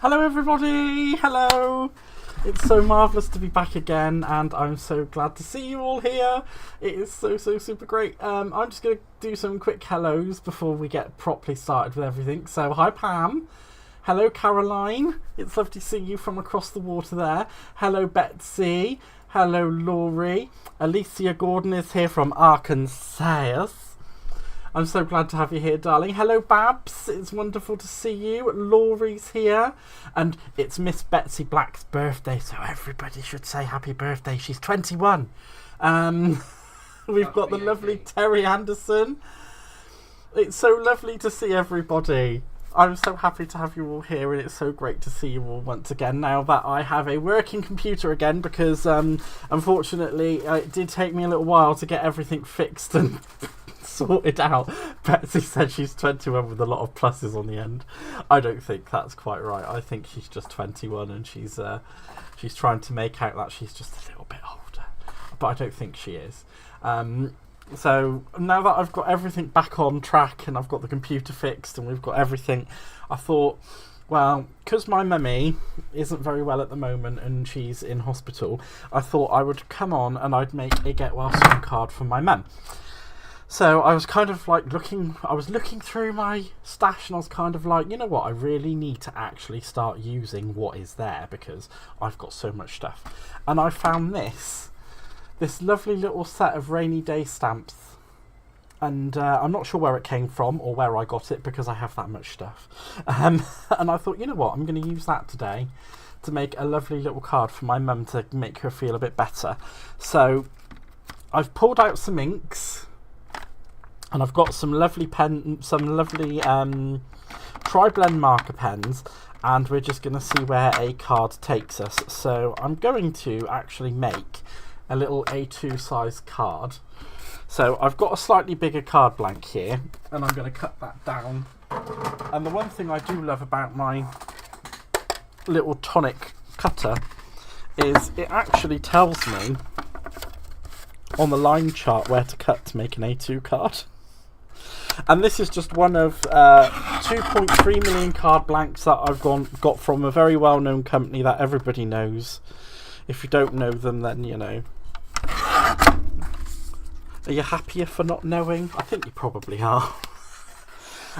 Hello everybody, hello! It's so marvellous to be back again and I'm so glad to see you all here. It is so super great. I'm just going to do some quick hellos before we get properly started with everything. So hi Pam, hello Caroline, it's lovely to see you from across the water there. Hello Betsy, hello Laurie, Alicia Gordon is here from Arkansas. I'm so glad to have you here, darling. Hello, Babs. It's wonderful to see you. Laurie's here. And it's Miss Betsy Black's birthday, so everybody should say happy birthday. She's 21. We've got the lovely Terry Anderson. It's so lovely to see everybody. I'm so happy to have you all here, and it's so great to see you all once again now that I have a working computer again, because unfortunately it did take me a little while to get everything fixed and sorted out. Betsy said she's 21 with a lot of pluses on the end. I don't think that's quite right. I think she's just 21 and she's trying to make out that she's just a little bit older, but I don't think she is. So now that I've got everything back on track and I've got the computer fixed and we've got everything, I thought, well, because my mummy isn't very well at the moment and she's in hospital, I thought I would come on and I'd make a get well soon card for my mum. So I was kind of like looking through my stash and I was kind of like, you know what, I really need to actually start using what is there because I've got so much stuff. And I found this lovely little set of rainy day stamps. And I'm not sure where it came from or where I got it because I have that much stuff. And I thought, you know what, I'm going to use that today to make a lovely little card for my mum to make her feel a bit better. So I've pulled out some inks. And I've got some lovely tri-blend marker pens, and we're just going to see where a card takes us. So I'm going to actually make a little A2 size card. So I've got a slightly bigger card blank here, and I'm going to cut that down. And the one thing I do love about my little tonic cutter is it actually tells me on the line chart where to cut to make an A2 card. And this is just one of 2.3 million card blanks that I've got from a very well-known company that everybody knows. If you don't know them, then you know. Are you happier for not knowing? I think you probably are.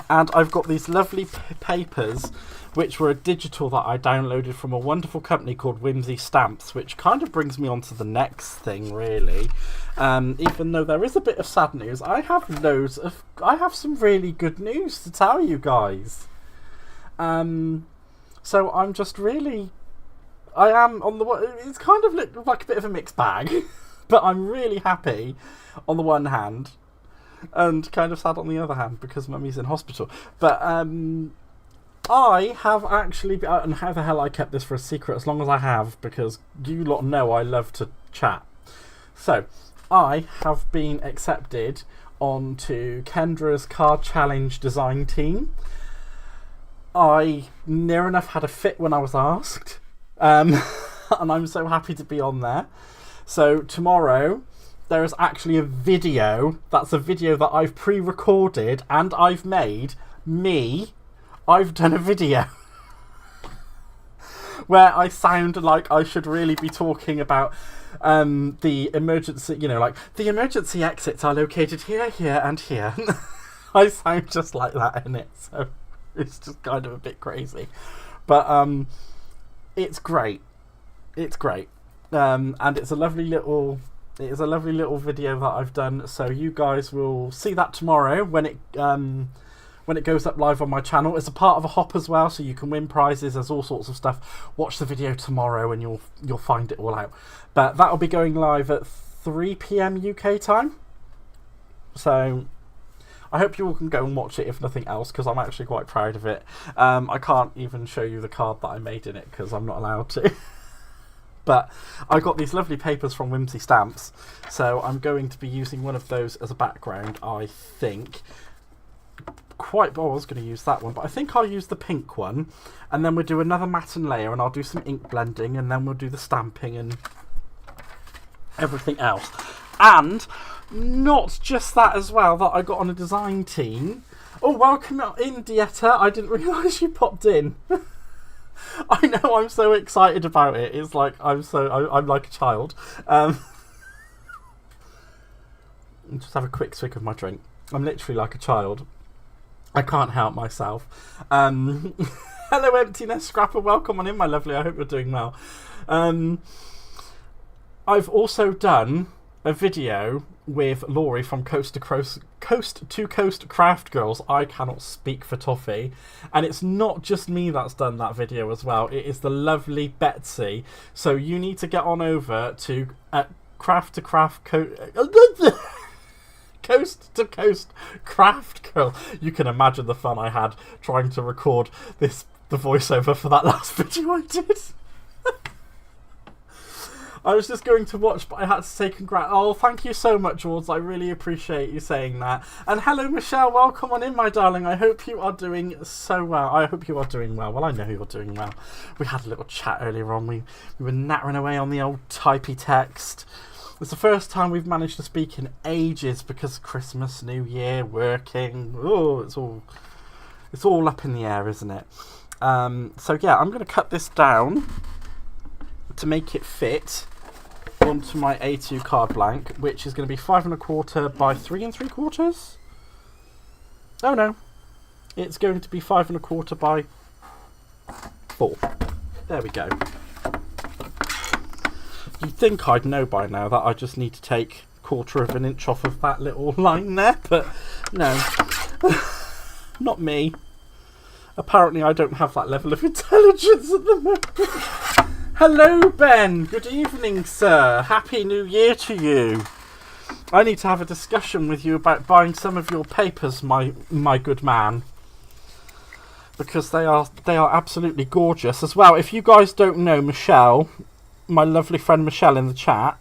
And I've got these lovely papers, which were a digital that I downloaded from a wonderful company called Whimsy Stamps, which kind of brings me on to the next thing, really. Even though there is a bit of sad news, I have some really good news to tell you guys. So I'm just really, it's kind of like a bit of a mixed bag, but I'm really happy on the one hand, and kind of sad on the other hand because Mummy's in hospital. But I have actually, and how the hell I kept this for a secret as long as I have, because you lot know I love to chat. So I have been accepted onto Kendra's card challenge design team. I near enough had a fit when I was asked, and I'm so happy to be on there. So tomorrow there is actually a video. That's a video that I've pre-recorded and I've made. I've done a video where I sound like I should really be talking about the emergency, you know, like the emergency exits are located here, here and here. I sound just like that in it, so it's just kind of a bit crazy. But it's great. It's great. And it's a lovely little video that I've done, so you guys will see that tomorrow when it goes up live on my channel. It's a part of a hop as well, so you can win prizes. There's all sorts of stuff. Watch the video tomorrow and you'll find it all out. But that'll be going live at 3 PM UK time. So I hope you all can go and watch it if nothing else, because I'm actually quite proud of it. I can't even show you the card that I made in it because I'm not allowed to. But I got these lovely papers from Whimsy Stamps, so I'm going to be using one of those as a background, I think. I was going to use that one, but I think I'll use the pink one, and then we'll do another matte and layer, and I'll do some ink blending, and then we'll do the stamping and everything else. And not just that as well, that I got on a design team. Oh, welcome in, Dieta. I didn't realise you popped in. I know, I'm so excited about it. It's like I'm like a child. Just have a quick swig of my drink. I'm literally like a child. I can't help myself. Hello, Emptiness Scrapper. Welcome on in, my lovely. I hope you're doing well. I've also done a video with Laurie from Coast to Coast Craft Girls. I cannot speak for toffee. And it's not just me that's done that video as well. It is the lovely Betsy. So you need to get on over to Coast to Coast Craft Girl. You can imagine the fun I had trying to record the voiceover for that last video I did. I was just going to watch, but I had to say congrats. Oh, thank you so much, Wards. I really appreciate you saying that. And hello, Michelle. Welcome on in, my darling. I hope you are doing so well. I hope you are doing well. Well, I know you're doing well. We had a little chat earlier on. We were nattering away on the old typey text. It's the first time we've managed to speak in ages because Christmas, New Year, working. Oh, it's all up in the air, isn't it? So yeah, I'm going to cut this down to make it fit onto my A2 card blank, which is going to be 5 1/4 by 3 3/4. Oh no, it's going to be 5 1/4 by 4. There we go. You'd think I'd know by now that I just need to take 1/4 of an inch off of that little line there, but no, not me. Apparently I don't have that level of intelligence at the moment. Hello, Ben. Good evening, sir. Happy New Year to you. I need to have a discussion with you about buying some of your papers, my good man, because they are absolutely gorgeous as well. If you guys don't know Michelle, my lovely friend Michelle in the chat,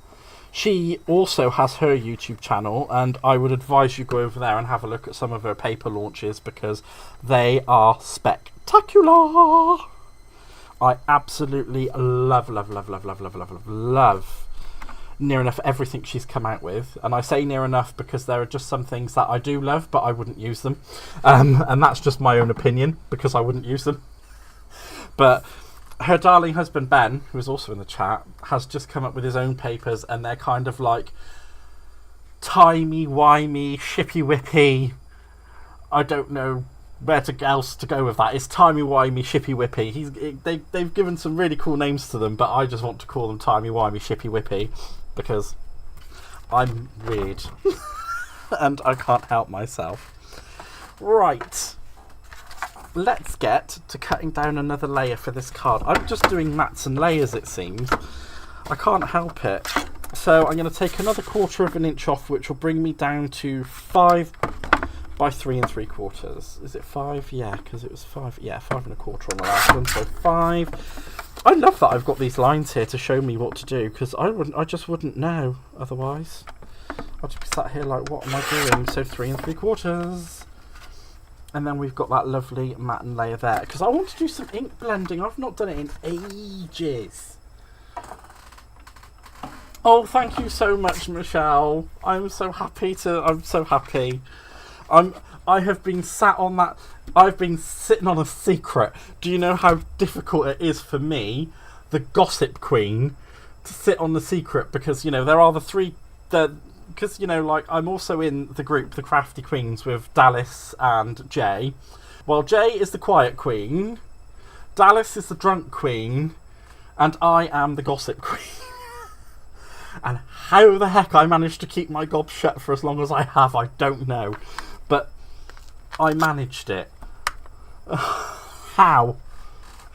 she also has her YouTube channel, and I would advise you go over there and have a look at some of her paper launches because they are spectacular. I absolutely love near enough everything she's come out with. And I say near enough because there are just some things that I do love, but I wouldn't use them. And that's just my own opinion because I wouldn't use them. But her darling husband, Ben, who is also in the chat, has just come up with his own papers, and they're kind of like timey-wimey, shippy-whippy. I don't know where else to go with that. It's timey-wimey, shippy-whippy. They've given some really cool names to them, but I just want to call them timey-wimey, shippy-whippy because I'm weird and I can't help myself. Right. Let's get to cutting down another layer for this card. I'm just doing mats and layers, it seems. I can't help it. So I'm going to take another 1/4 of an inch off, which will bring me down to 5 by 3 3/4. Is it 5? Yeah, because it was 5. Yeah, 5 1/4 on the last one. So 5. I love that I've got these lines here to show me what to do, because I just wouldn't know otherwise. I'd just be sat here like, what am I doing? So 3 3/4. And then we've got that lovely matte and layer there, because I want to do some ink blending. I've not done it in ages. Oh, thank you so much, Michelle. I'm so happy. I have been sat on that. I've been sitting on a secret. Do you know how difficult it is for me, the gossip queen, to sit on the secret? Because, you know, there are because, you know, like, I'm also in the group, the Crafty Queens, with Dallas and Jay. Well, Jay is the quiet queen, Dallas is the drunk queen, and I am the gossip queen. And how the heck I managed to keep my gob shut for as long as I have, I don't know. But I managed it. How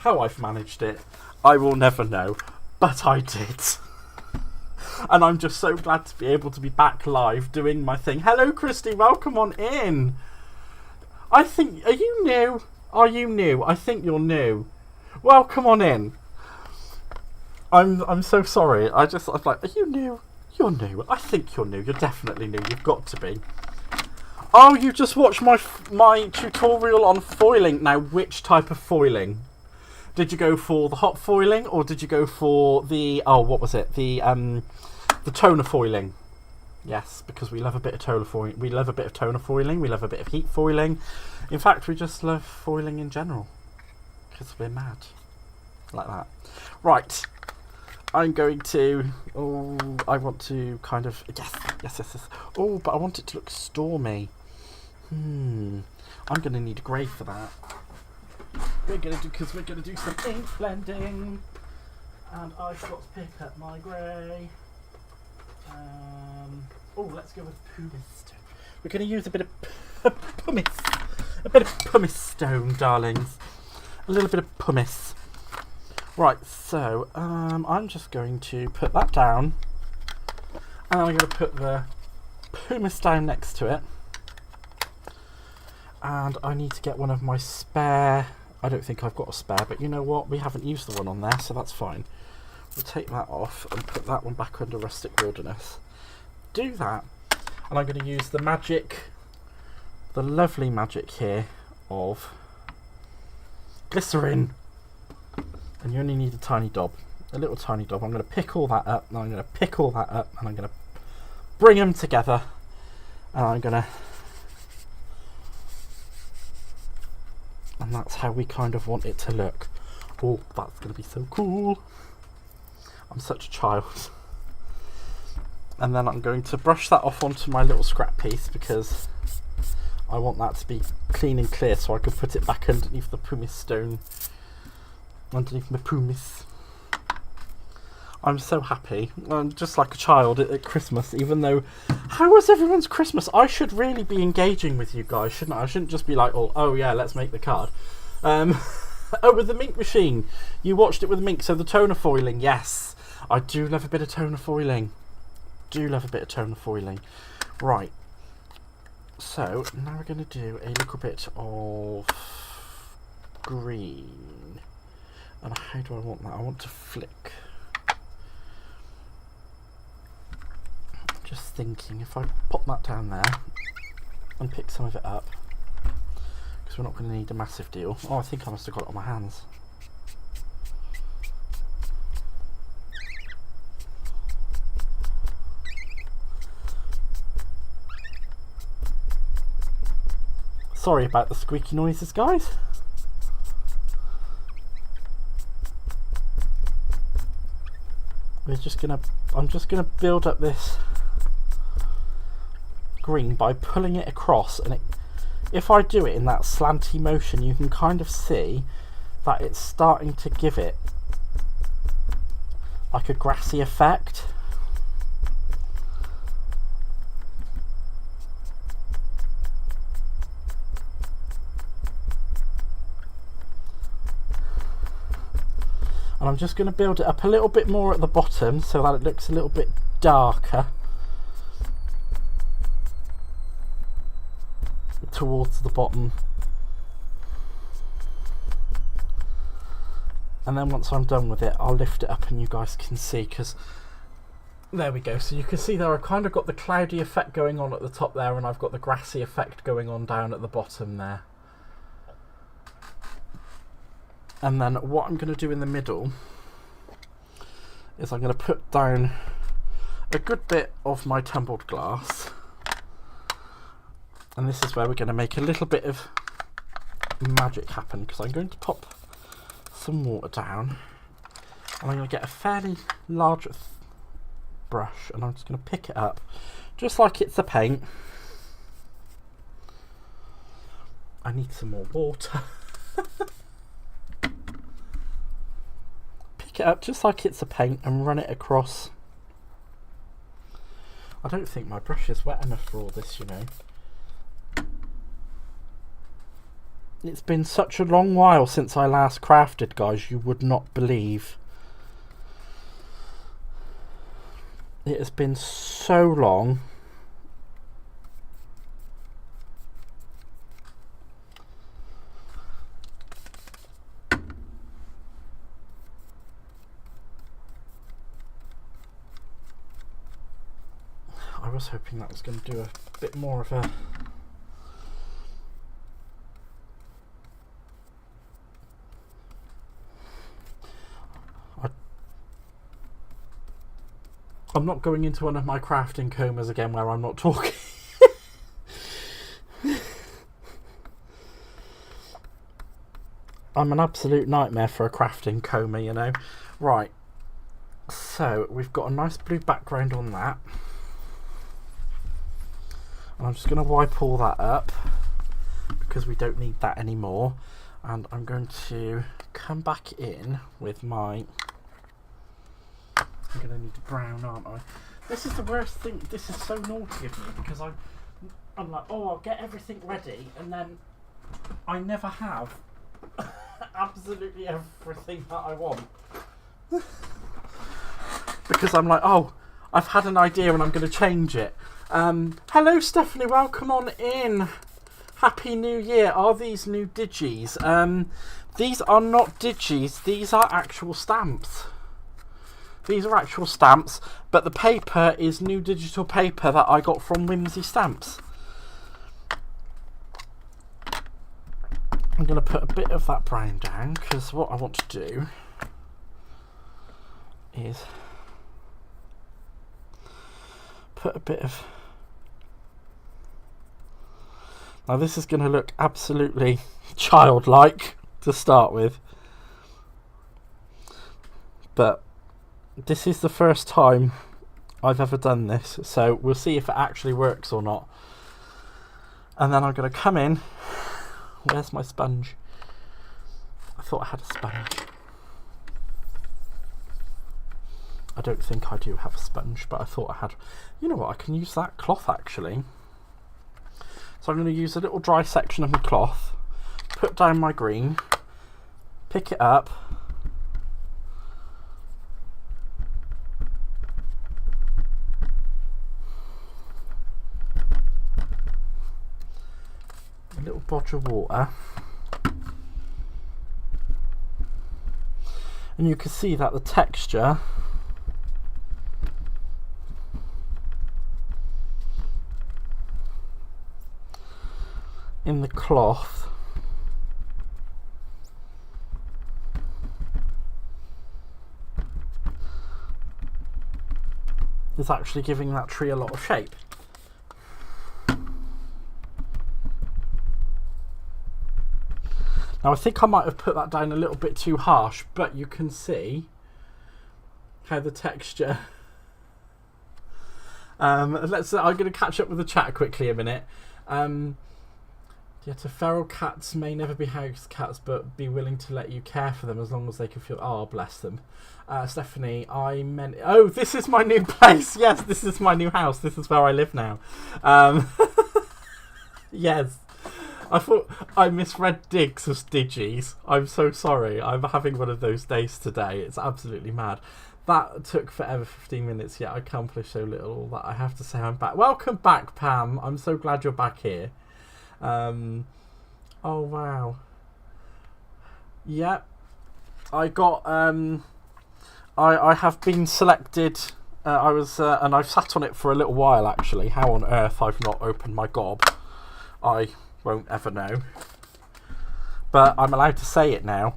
I've managed it, I will never know. But I did. And I'm just so glad to be able to be back live doing my thing. Hello, Christy. Welcome on in. Are you new? Are you new? I think you're new. Welcome on in. I'm so sorry. I'm like, are you new? You're new. I think you're new. You're definitely new. You've got to be. Oh, you just watched my tutorial on foiling. Now, which type of foiling? Did you go for the hot foiling, or did you go for the, what was it? The toner foiling. Yes, because we love a bit of toner foiling. We love a bit of toner foiling. We love a bit of heat foiling. In fact, we just love foiling in general. Because we're mad. like that. Right, I'm going to, I want to kind of, yes. Oh, but I want it to look stormy. I'm going to need a grey for that. Because we're going to do some ink blending. And I've got to pick up my grey. Let's go with pumice stone. We're going to use a bit of pumice stone, darlings. A little bit of pumice. Right, so I'm just going to put that down, and I'm going to put the pumice down next to it. And I need to get one of my spare. I don't think I've got a spare, but you know what? We haven't used the one on there, so that's fine. We'll take that off and put that one back under Rustic Wilderness. Do that, and I'm going to use the lovely magic here of glycerin. And you only need a tiny dob, a little tiny dob. I'm going to pick all that up, and I'm going to pick all that up, and I'm going to bring them together, and I'm going to, and that's how we kind of want it to look. Oh, that's going to be so cool. I'm such a child. And then I'm going to brush that off onto my little scrap piece, because I want that to be clean and clear, so I can put it back underneath the pumice stone. Underneath my pumice. I'm so happy. I'm just like a child at Christmas, even though, how was everyone's Christmas? I should really be engaging with you guys, shouldn't I? I shouldn't just be like, oh yeah, let's make the card. With the Mink machine. You watched it with Mink, so the toner foiling, yes. I do love a bit of toner foiling. Right. So, now we're going to do a little bit of green. And how do I want that? I want to flick. Just thinking, if I pop that down there and pick some of it up, because we're not going to need a massive deal. Oh, I think I must have got it on my hands. Sorry about the squeaky noises, guys. I'm just gonna build up this green by pulling it across, and if I do it in that slanty motion, you can kind of see that it's starting to give it like a grassy effect. And I'm just going to build it up a little bit more at the bottom so that it looks a little bit darker towards the bottom. And then once I'm done with it, I'll lift it up and you guys can see, because there we go. So you can see there I've kind of got the cloudy effect going on at the top there, and I've got the grassy effect going on down at the bottom there. And then what I'm going to do in the middle is I'm going to put down a good bit of my tumbled glass. And this is where we're going to make a little bit of magic happen, because I'm going to pop some water down. And I'm going to get a fairly large brush, and I'm just going to pick it up just like it's a paint. I need some more water. It up just like it's a paint and run it across. I don't think my brush is wet enough for all this, you know. It's been such a long while since I last crafted, guys, you would not believe. It has been so long. I was hoping that was going to do a bit more of a I'm not going into one of my crafting comas again where I'm not talking. I'm an absolute nightmare for a crafting coma, you know. Right, so we've got a nice blue background on that. And I'm just going to wipe all that up because we don't need that anymore. And I'm going to come back in with my... I'm going to need a brown, aren't I? This is the worst thing. This is so naughty of me because I'm like, oh, I'll get everything ready, and then I never have absolutely everything that I want. Because I'm like, oh, I've had an idea and I'm going to change it. Hello, Stephanie. Welcome on in. Happy New Year. Are these new digis? These are not digis. These are actual stamps. These are actual stamps, but the paper is new digital paper that I got from Whimsy Stamps. I'm going to put a bit of that brown down because what I want to do is put a bit of... Now this is going to look absolutely childlike to start with, but this is the first time I've ever done this, so we'll see if it actually works or not. And then I'm going to come in. Where's my sponge? I thought I had a sponge. I don't think I do have a sponge, but I thought I had... You know what, I can use that cloth actually. So I'm going to use a little dry section of my cloth, put down my green, pick it up, a little bodge of water, and you can see that the texture in the cloth is actually giving that tree a lot of shape. Now I think I might have put that down a little bit too harsh, but you can see how the texture I'm going to catch up with the chat quickly a minute. Yet feral cats may never be house cats, but be willing to let you care for them as long as they can feel... Oh, bless them. Stephanie, I meant... Oh, this is my new place. Yes, this is my new house. This is where I live now. Yes. I thought I misread digs as digis. I'm so sorry. I'm having one of those days today. It's absolutely mad. That took forever, 15 minutes, yet I accomplished so little that I have to say I'm back. Welcome back, Pam. I'm so glad you're back here. Oh wow. Yep. I got I have been selected. I was and I've sat on it for a little while actually. How on earth I've not opened my gob, I won't ever know. But I'm allowed to say it now.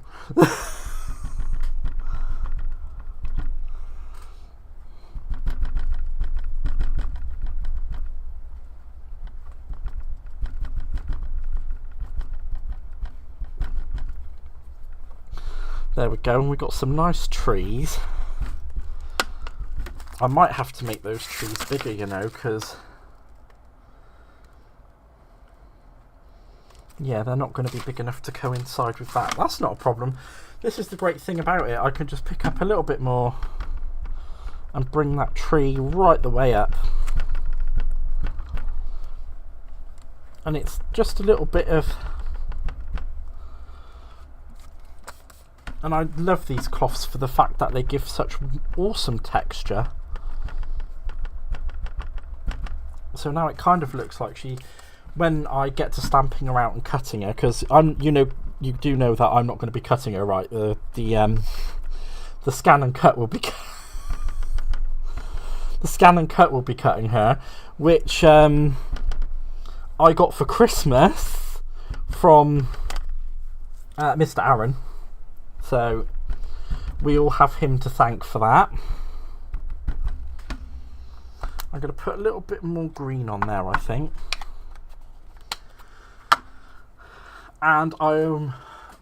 There we go, and we've got some nice trees. I might have to make those trees bigger, you know, because... yeah, they're not going to be big enough to coincide with that. That's not a problem. This is the great thing about it. I can just pick up a little bit more and bring that tree right the way up. And it's just a little bit of... And I love these cloths for the fact that they give such awesome texture. So now it kind of looks like she, when I get to stamping her out and cutting her, because you do know that I'm not going to be cutting her, right? The scan and cut will be the scan and cut will be cutting her, which I got for Christmas from Mr. Aaron. So we all have him to thank for that. I'm going to put a little bit more green on there, I think. And I'm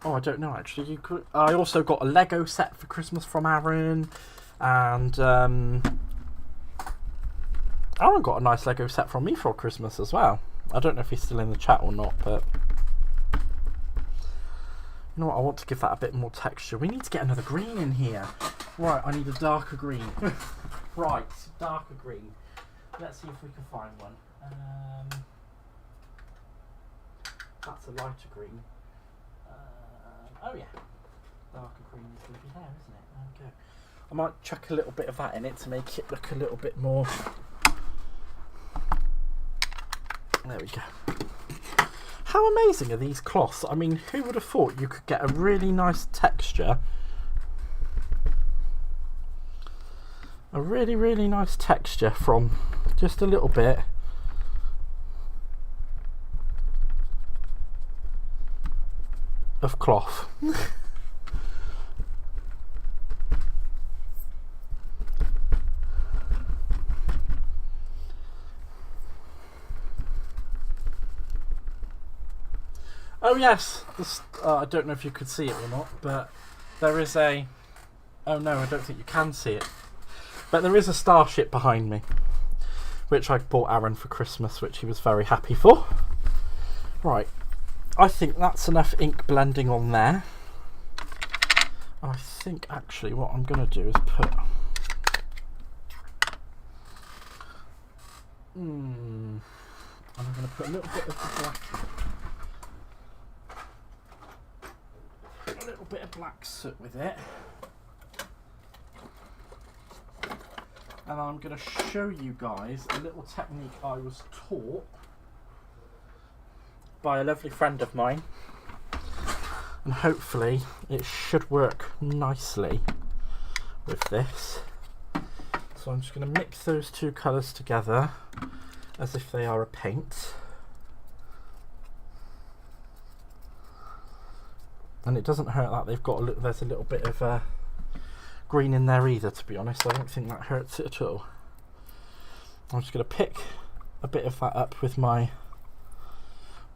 Oh, I don't know actually. You could. I also got a Lego set for Christmas from Aaron, and Aaron got a nice Lego set from me for Christmas as well. I don't know if he's still in the chat or not, but you know what? I want to give that a bit more texture. We need to get another green in here. Right, I need a darker green. Right, darker green. Let's see if we can find one. That's a lighter green. Oh yeah, darker green is going to be there, isn't it? Okay. I might chuck a little bit of that in it to make it look a little bit more. There we go. How amazing are these cloths? I mean, who would have thought you could get a really nice texture? A really, really nice texture from just a little bit of cloth. Oh yes, I don't know if you could see it or not, but there is a... Oh no, I don't think you can see it. But there is a starship behind me, which I bought Aaron for Christmas, which he was very happy for. Right, I think that's enough ink blending on there. I think actually what I'm going to do is put... I'm going to put a little bit of the black... A little bit of black soot with it. And I'm going to show you guys a little technique I was taught by a lovely friend of mine, and hopefully it should work nicely with this. So I'm just going to mix those two colours together as if they are a paint, and it doesn't hurt that they've got there's a little bit of green in there either, to be honest. I don't think that hurts it at all. I'm just going to pick a bit of that up with my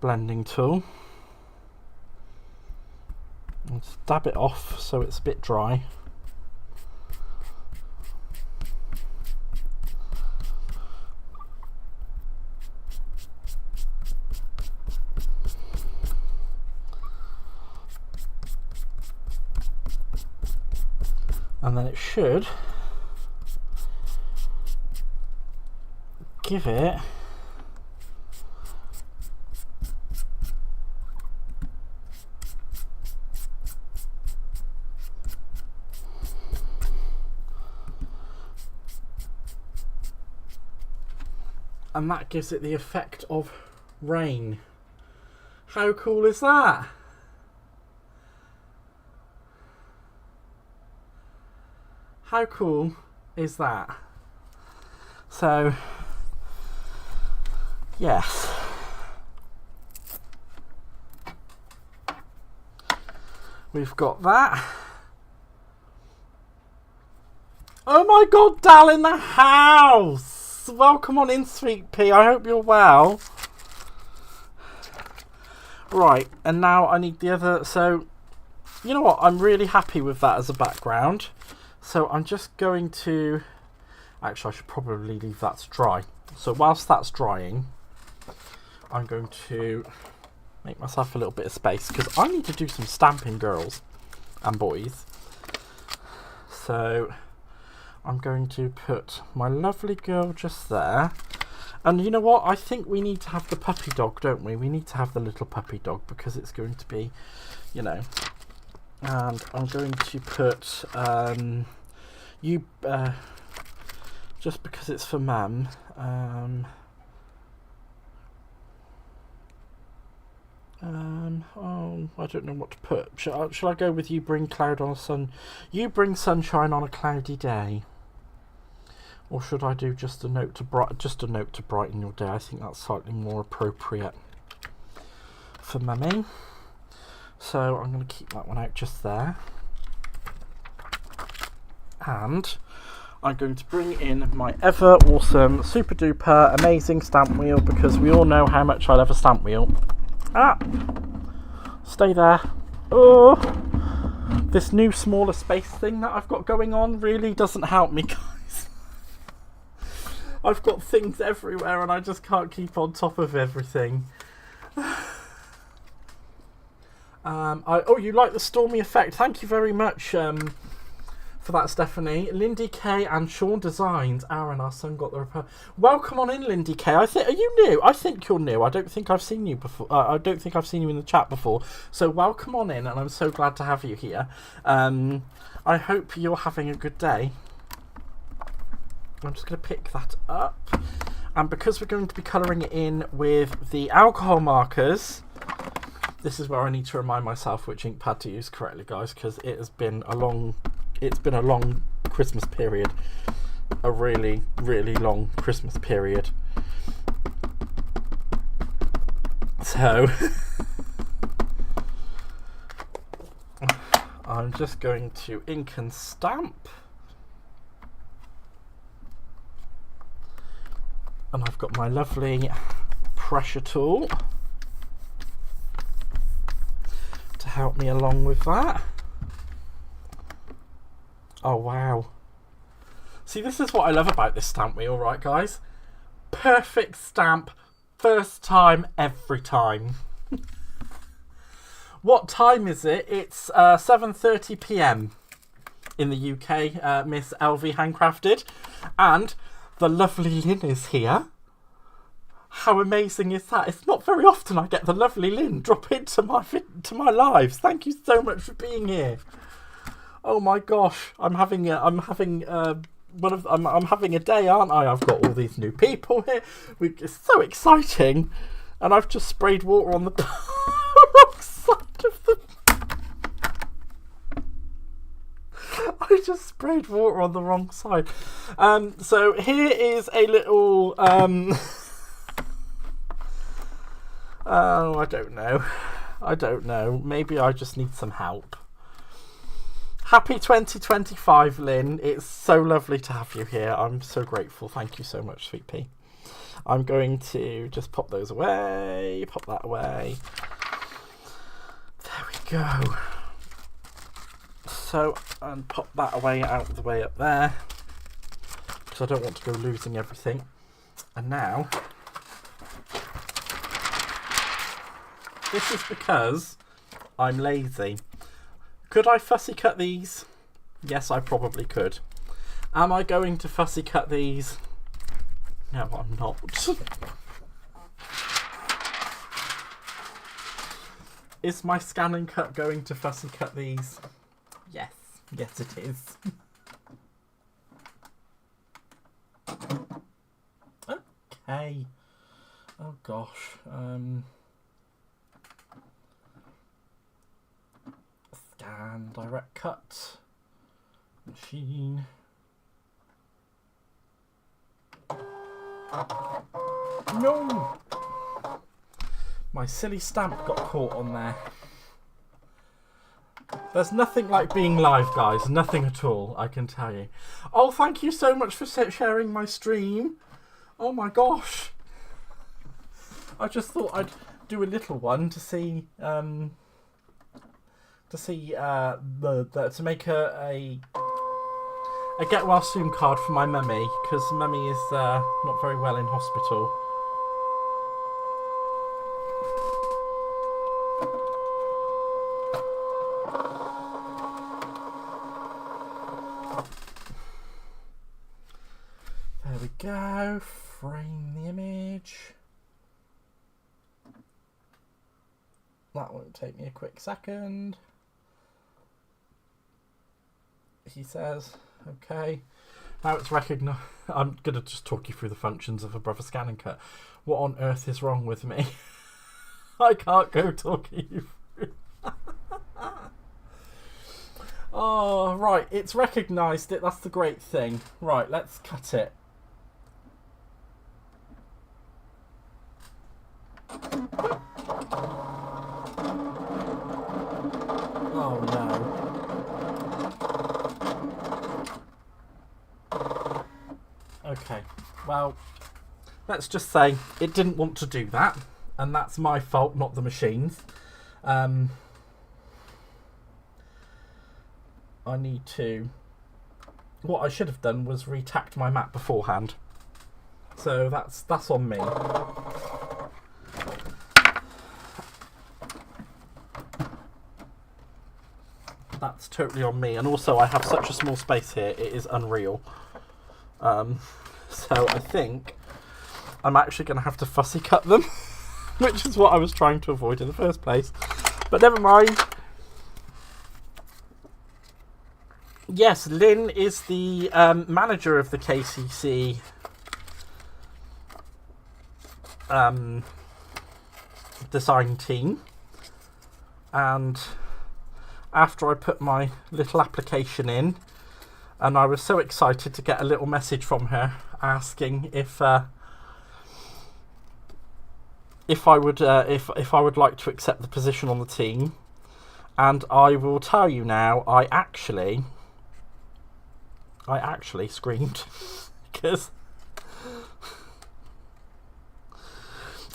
blending tool and just dab it off so it's a bit dry. And then it should give it and that gives it the effect of rain. How cool is that? How cool is that? So, yes. We've got that. Oh my god, Dal in the house! Welcome on in, Sweet Pea. I hope you're well. Right, and now I need the other... So, you know what? I'm really happy with that as a background. So I'm just going to... Actually, I should probably leave that to dry. So whilst that's drying, I'm going to make myself a little bit of space because I need to do some stamping, girls and boys. So I'm going to put my lovely girl just there. And you know what? I think we need to have the puppy dog, don't we? We need to have the little puppy dog because it's going to be, you know... And I'm going to put just because it's for Mum. Oh, I don't know what to put. Shall I go with you? Bring cloud on a sun. You bring sunshine on a cloudy day. Or should I do just a note to brighten your day? I think that's slightly more appropriate for Mummy. So I'm going to keep that one out just there. And I'm going to bring in my ever awesome, super duper, amazing stamp wheel because we all know how much I love a stamp wheel. Ah! Stay there. Oh, this new smaller space thing that I've got going on really doesn't help me, guys. I've got things everywhere and I just can't keep on top of everything. Oh, you like the stormy effect? Thank you very much for that, Stephanie. Lindy K and Sean Designs. Aaron, our son, got the repair. Welcome on in, Lindy K. Are you new? I think you're new. I don't think I've seen you before. I don't think I've seen you in the chat before. So welcome on in, and I'm so glad to have you here. I hope you're having a good day. I'm just going to pick that up, and because we're going to be colouring it in with the alcohol markers, this is where I need to remind myself which ink pad to use correctly, guys, because it has been a long Christmas period, a really, really long Christmas period. So I'm just going to ink and stamp, and I've got my lovely pressure tool to help me along with that. Oh wow. See, this is what I love about this stamp wheel, right guys? Perfect stamp, first time, every time. What time is it? It's 7:30 p.m. in the UK, Miss LV Handcrafted. And the lovely Lynn is here. How amazing is that? It's not very often I get the lovely Lynn drop into my lives. Thank you so much for being here. Oh my gosh, I'm having a day, aren't I? I've got all these new people here. It's so exciting, and I've just sprayed water on the wrong side of the. I just sprayed water on the wrong side. So here is a little. Oh, I don't know. Maybe I just need some help. Happy 2025, Lynn. It's so lovely to have you here. I'm so grateful. Thank you so much, Sweet Pea. I'm going to just pop those away. Pop that away. There we go. So, and pop that away out of the way up there, because I don't want to go losing everything. And now, this is because I'm lazy. Could I fussy cut these? Yes, I probably could. Am I going to fussy cut these? No, I'm not. Is my scan and cut going to fussy cut these? Yes. Yes, it is. Okay. Oh gosh. Scan, direct cut, machine. No! My silly stamp got caught on there. There's nothing like being live, guys. Nothing at all, I can tell you. Oh, thank you so much for sharing my stream. Oh my gosh. I just thought I'd do a little one to see to make a get well soon card for my mummy, because mummy is not very well in hospital. There we go. Frame the image. That won't take me a quick second. He says, okay. Now it's recognised. I'm going to just talk you through the functions of a Brother Scan and Cut. What on earth is wrong with me? I can't go talking you through. Oh, right. It's recognised it. That's the great thing. Right, let's cut it. Oh no. Okay, well, let's just say it didn't want to do that, and that's my fault, not the machine's. I need to... What I should have done was retacked my mat beforehand. So that's on me. That's totally on me. And also I have such a small space here, it is unreal. So I think I'm actually going to have to fussy cut them, which is what I was trying to avoid in the first place. But never mind. Yes, Lynn is the manager of the KCC design team. And after I put my little application in, and I was so excited to get a little message from her asking if I would like to accept the position on the team, and I will tell you now, I actually screamed because,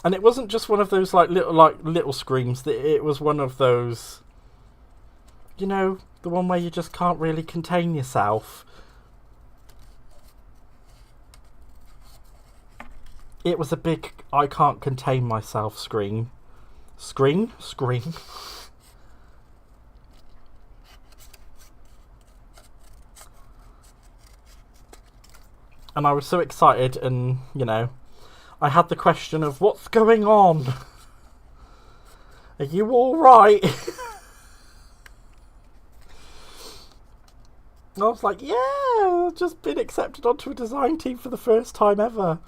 and it wasn't just one of those little screams. It was one of those, you know, the one where you just can't really contain yourself. It was a big I can't contain myself scream. Scream. And I was so excited, and, you know, I had the question of, what's going on? Are you all right? And I was like, yeah, I've just been accepted onto a design team for the first time ever.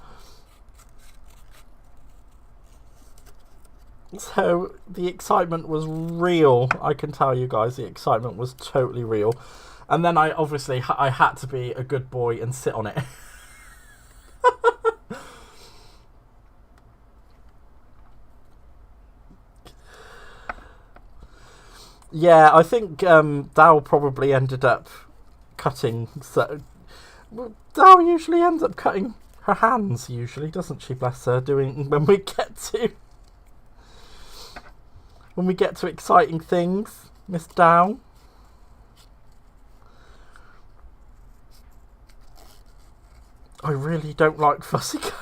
So the excitement was real. I can tell you guys, the excitement was totally real. And then I had to be a good boy and sit on it. Yeah, I think Dal probably ended up cutting. So Dal usually ends up cutting her hands, usually, doesn't she? Bless her. When we get to exciting things, Miss Dal. I really don't like fussy cutting.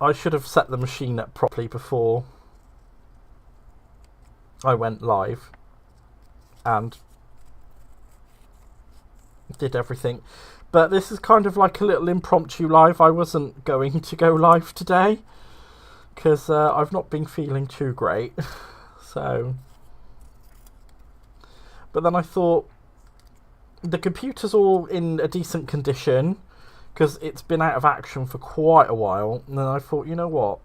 I should have set the machine up properly before I went live and did everything. But this is kind of like a little impromptu live. I wasn't going to go live today because I've not been feeling too great. So, but then I thought the computer's all in a decent condition because it's been out of action for quite a while. And then I thought, you know what?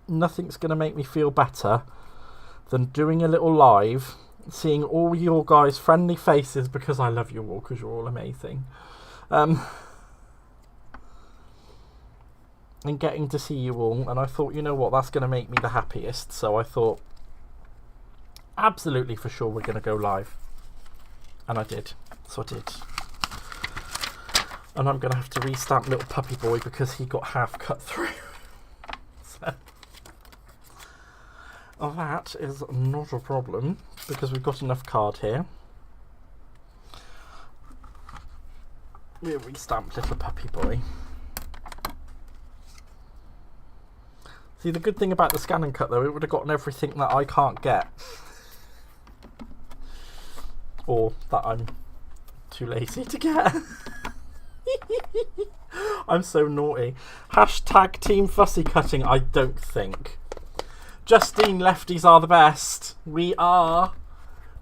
Nothing's going to make me feel better than doing a little live, seeing all your guys' friendly faces, because I love you all, because you're all amazing. And getting to see you all. And I thought, you know what? That's going to make me the happiest. So I thought, absolutely for sure, we're going to go live. And I did. So I did. And I'm going to have to restamp Little Puppy Boy because he got half cut through. So that is not a problem because we've got enough card here. We'll restamp Little Puppy Boy. See, the good thing about the scan and cut, though, it would have gotten everything that I can't get. Or that I'm too lazy to get. I'm so naughty. Hashtag Team Fussy Cutting, I don't think. Justine, lefties are the best. We are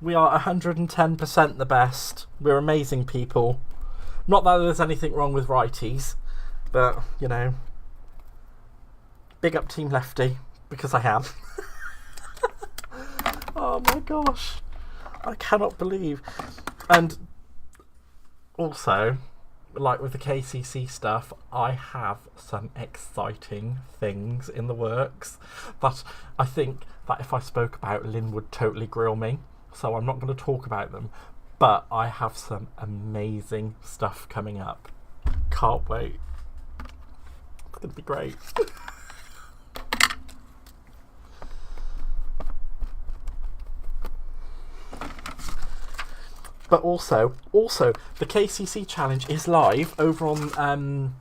110% the best. We're amazing people. Not that there's anything wrong with righties, but, you know, big up Team Lefty, because I am. Oh my gosh. I cannot believe. And also, like with the KCC stuff, I have some exciting things in the works that I think that if I spoke about, Lynn would totally grill me. So I'm not going to talk about them. But I have some amazing stuff coming up. Can't wait. It's going to be great. But also the KCC challenge is live over on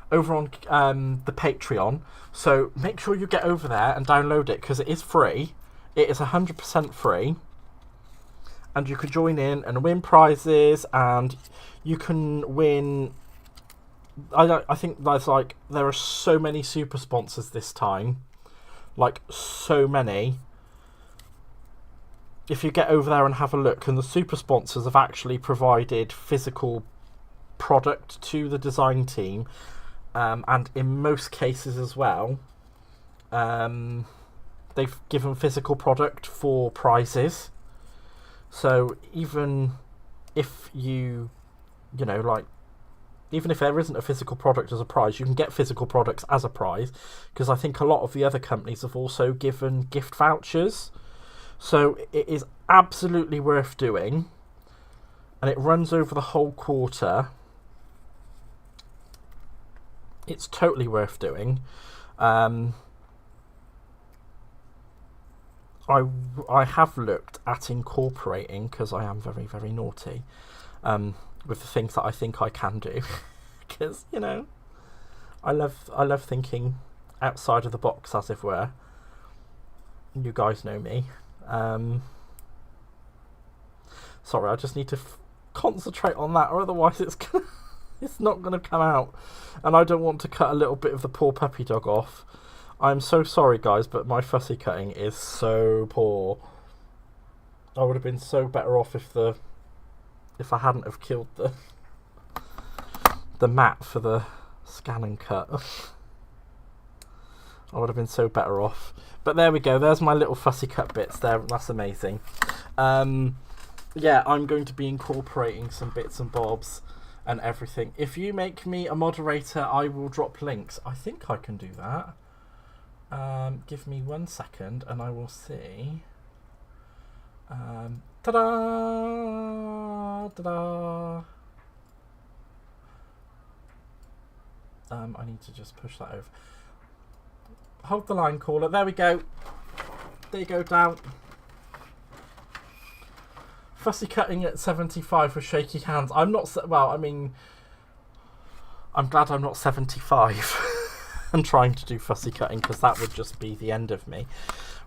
the Patreon. So make sure you get over there and download it, because it is free. It is 100% free, and you can join in and win prizes, and you can win. I think there's there are so many super sponsors this time, like so many. If you get over there and have a look, and the super sponsors have actually provided physical product to the design team, and in most cases as well, they've given physical product for prizes. So even if even if there isn't a physical product as a prize, you can get physical products as a prize, because I think a lot of the other companies have also given gift vouchers. So it is absolutely worth doing, and it runs over the whole quarter. It's totally worth doing. I have looked at incorporating, because I am very, very naughty, with the things that I think I can do, because I love thinking outside of the box, as it were. You guys know me. Sorry, I just need to concentrate on that, or otherwise it's not going to come out, and I don't want to cut a little bit of the poor puppy dog off. I'm so sorry, guys, but my fussy cutting is so poor. I would have been so better off if I hadn't have killed the mat for the scan and cut. I would have been so better off. But there we go. There's my little fussy cut bits there. That's amazing. Yeah, I'm going to be incorporating some bits and bobs and everything. If you make me a moderator, I will drop links. I think I can do that. Give me 1 second and I will see. Ta-da! Ta-da! I need to just push that over. Hold the line, caller. There we go. There you go, down. Fussy cutting at 75 with shaky hands. I'm not... Well, I mean... I'm glad I'm not 75 and trying to do fussy cutting, because that would just be the end of me.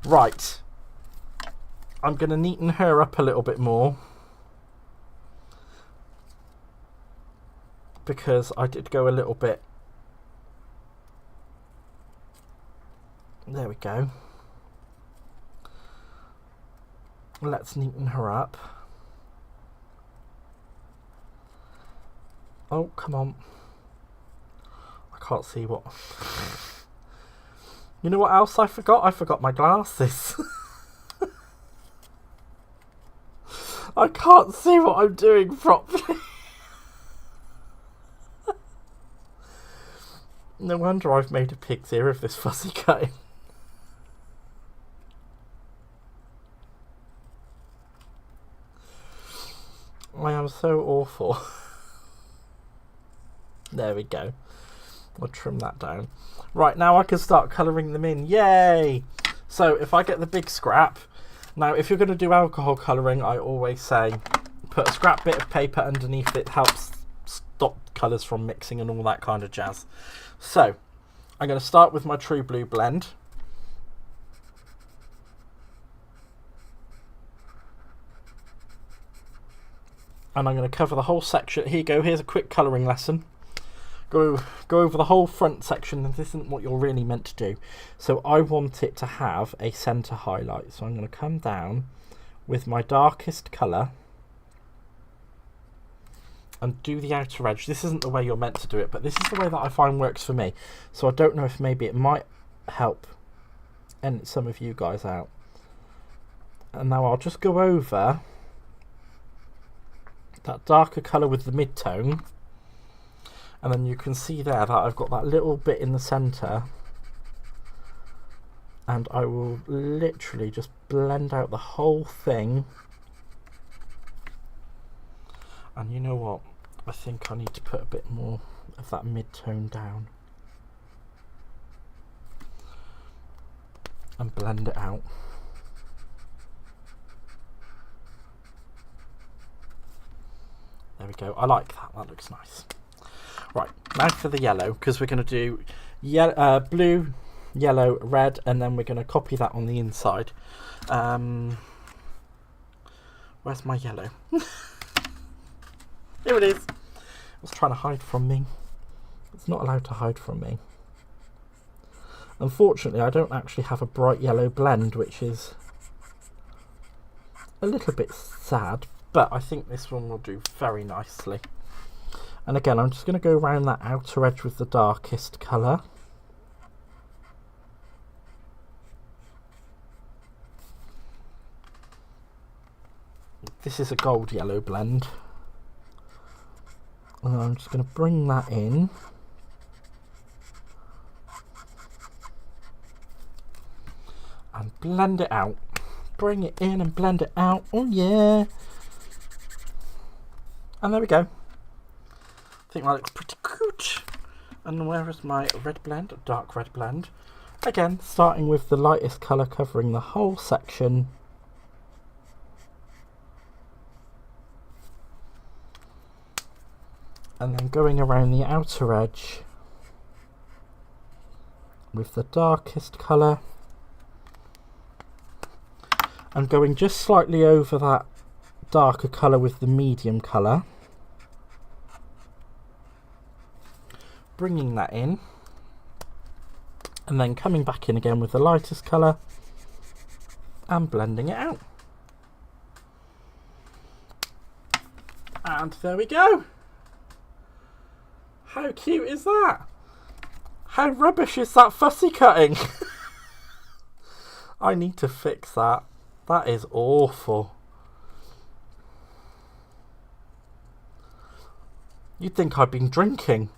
Right. I'm going to neaten her up a little bit more, because I did go a little bit... There we go. Let's neaten her up. Oh, come on. I can't see what... You know what else I forgot? I forgot my glasses. I can't see what I'm doing properly. No wonder I've made a pig's ear of this fussy cutting. I am so awful. There we go. I'll trim that down. Right, now I can start colouring them in. Yay! So if I get the big scrap... Now, if you're going to do alcohol colouring, I always say put a scrap bit of paper underneath. It helps stop colours from mixing and all that kind of jazz. So, I'm going to start with my True Blue blend. And I'm going to cover the whole section. Here you go. Here's a quick colouring lesson. Go over the whole front section. This isn't what you're really meant to do. So I want it to have a centre highlight. So I'm going to come down with my darkest colour and do the outer edge. This isn't the way you're meant to do it, but this is the way that I find works for me. So I don't know if maybe it might help and some of you guys out. And now I'll just go over that darker colour with the mid-tone, and then you can see there that I've got that little bit in the centre, and I will literally just blend out the whole thing. And you know what, I think I need to put a bit more of that mid-tone down and blend it out. we go. I like that. That looks nice. Right, now for the yellow, because we're going to do blue, yellow, red, and then we're going to copy that on the inside. Where's my yellow? Here it is. It was trying to hide from me. It's not allowed to hide from me. Unfortunately, I don't actually have a bright yellow blend, which is a little bit sad, but I think this one will do very nicely. And again, I'm just going to go around that outer edge with the darkest colour. This is a gold yellow blend. And I'm just going to bring that in. And blend it out. Bring it in and blend it out. Oh yeah. And there we go. I think that looks pretty good. And where is my red blend? Dark red blend. Again, starting with the lightest colour covering the whole section. And then going around the outer edge with the darkest colour. And going just slightly over that darker colour with the medium colour. Bringing that in. And then coming back in again with the lightest colour. And blending it out. And there we go. How cute is that? How rubbish is that fussy cutting? I need to fix that. That is awful. You'd think I'd been drinking.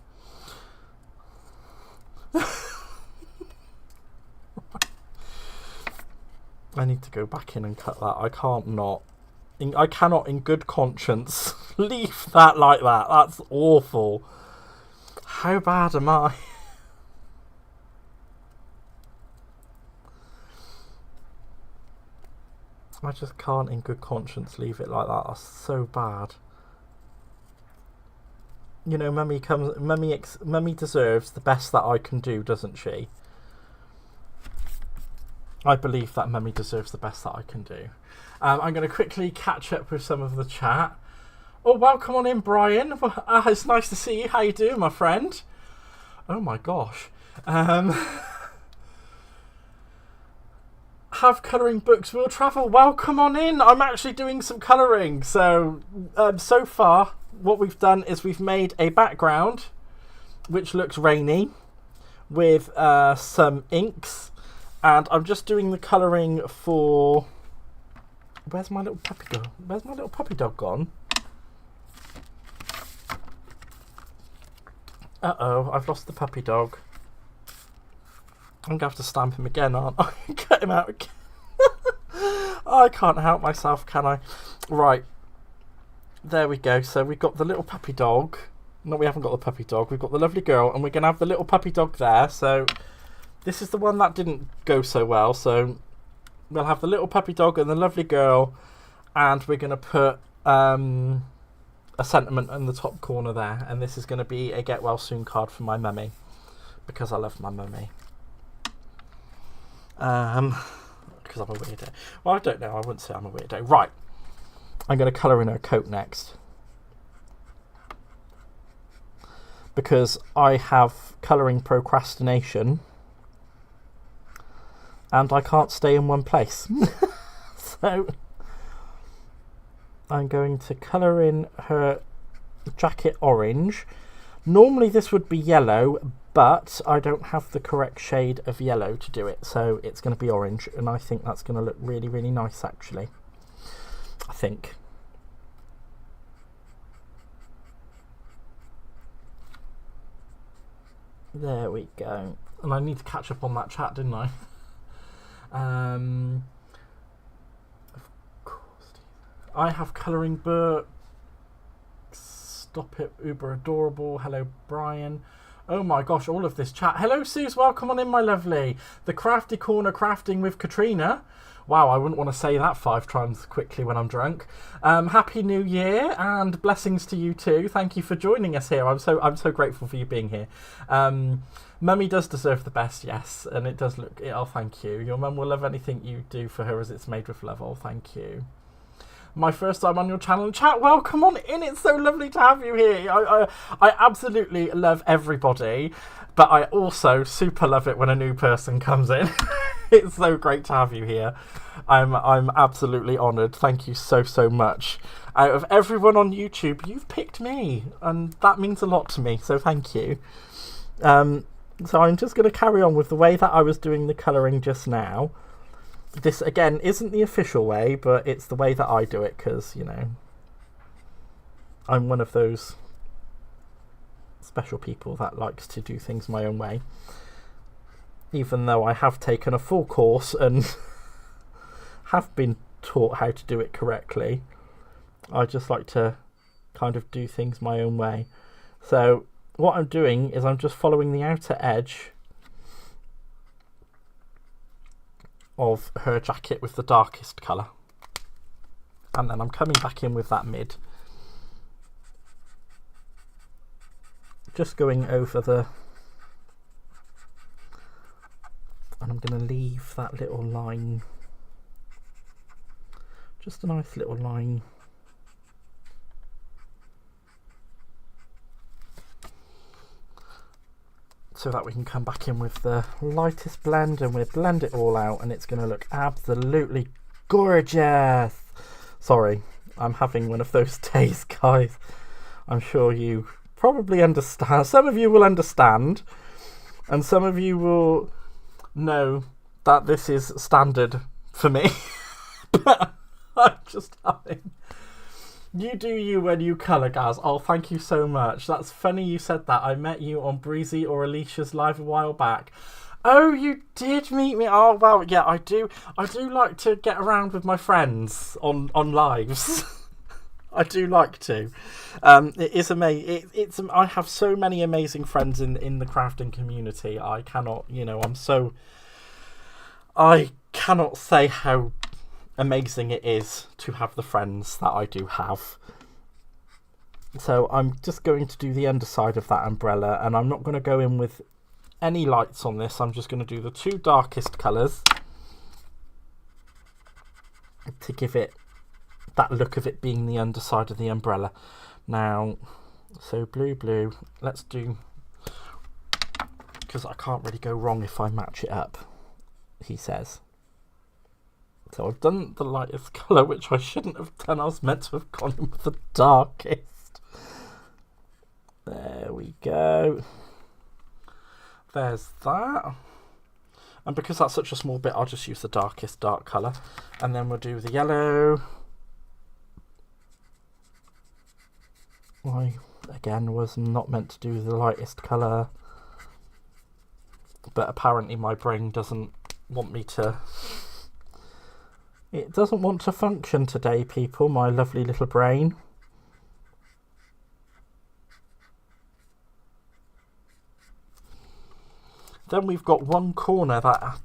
I need to go back in and cut that. I can't not. I cannot in good conscience leave that like that. That's awful. How bad am I? I just can't in good conscience leave it like that. That's so bad. You know, Mummy deserves the best that I can do, doesn't she? I believe that Mummy deserves the best that I can do. I'm going to quickly catch up with some of the chat. Oh, welcome on in, Brian. It's nice to see you. How you doing, my friend? Oh my gosh. Have colouring books will travel. Welcome on in. I'm actually doing some colouring. So, so far, what we've done is we've made a background which looks rainy with some inks. And I'm just doing the colouring for... Where's my little puppy dog? Where's my little puppy dog gone? Uh-oh, I've lost the puppy dog. I'm going to have to stamp him again, aren't I? Get him out again. I can't help myself, can I? Right. There we go. So we've got the little puppy dog. No, we haven't got the puppy dog. We've got the lovely girl, and we're going to have the little puppy dog there. So this is the one that didn't go so well. So we'll have the little puppy dog and the lovely girl, and we're going to put a sentiment in the top corner there, and this is going to be a get well soon card for my mummy, because I love my mummy. Because I'm a weirdo. Well, I don't know. I wouldn't say I'm a weirdo. Right. I'm going to colour in her coat next, because I have colouring procrastination and I can't stay in one place. So I'm going to colour in her jacket orange. Normally this would be yellow, but I don't have the correct shade of yellow to do it, so it's going to be orange, and I think that's going to look really, really nice, actually. I think. There we go. And I need to catch up on that chat, didn't I? Of course. I have colouring books. Stop it, uber adorable. Hello, Brian. Oh my gosh, all of this chat. Hello, Suze. Welcome on in, my lovely. The Crafty Corner crafting with Katrina. Wow, I wouldn't want to say that 5 times quickly when I'm drunk. Happy New Year and blessings to you too. Thank you for joining us here. I'm so grateful for you being here. Mummy does deserve the best, yes, and it does look. Oh, thank you. Your mum will love anything you do for her as it's made with love. Oh, thank you. My first time on your channel and chat. Welcome on in. It's so lovely to have you here. I absolutely love everybody, but I also super love it when a new person comes in. It's so great to have you here. I'm absolutely honoured. Thank you so much. Out of everyone on YouTube, you've picked me, and that means a lot to me. So thank you. So I'm just going to carry on with the way that I was doing the colouring just now. This, again, isn't the official way, but it's the way that I do it because, you know, I'm one of those special people that likes to do things my own way. Even though I have taken a full course and have been taught how to do it correctly, I just like to kind of do things my own way. So what I'm doing is I'm just following the outer edge of her jacket with the darkest colour, and then I'm coming back in with that mid, just going over the, and I'm going to leave that little line, just a nice little line, so that we can come back in with the lightest blend and we'll blend it all out and it's going to look absolutely gorgeous. Sorry, I'm having one of those days, guys. I'm sure you probably understand. Some of you will understand and some of you will know that this is standard for me. But I'm just having... You do you when you colour, Gaz. Oh, thank you so much. That's funny you said that. I met you on Breezy or Alicia's live a while back. Oh, you did meet me. Oh, well, yeah, I do like to get around with my friends on lives. I do like to. It is amazing. I have so many amazing friends in the crafting community. I cannot, you know, I cannot say how amazing it is to have the friends that I do have. So I'm just going to do the underside of that umbrella, and I'm not going to go in with any lights on this. I'm just going to do the 2 darkest colours to give it that look of it being the underside of the umbrella. Now, so blue, let's do, because I can't really go wrong if I match it up, he says. So I've done the lightest colour, which I shouldn't have done. I was meant to have gone in with the darkest. There we go. There's that. And because that's such a small bit, I'll just use the darkest dark colour. And then we'll do the yellow. I, again, was not meant to do the lightest colour. But apparently my brain doesn't want me to... It doesn't want to function today, people, my lovely little brain. Then we've got one corner that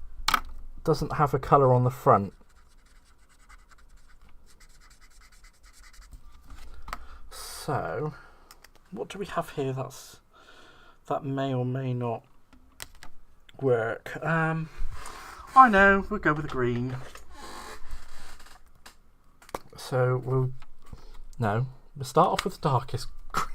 doesn't have a colour on the front. So, what do we have here that may or may not work? I know, we'll go with the green. So we'll start off with the darkest green.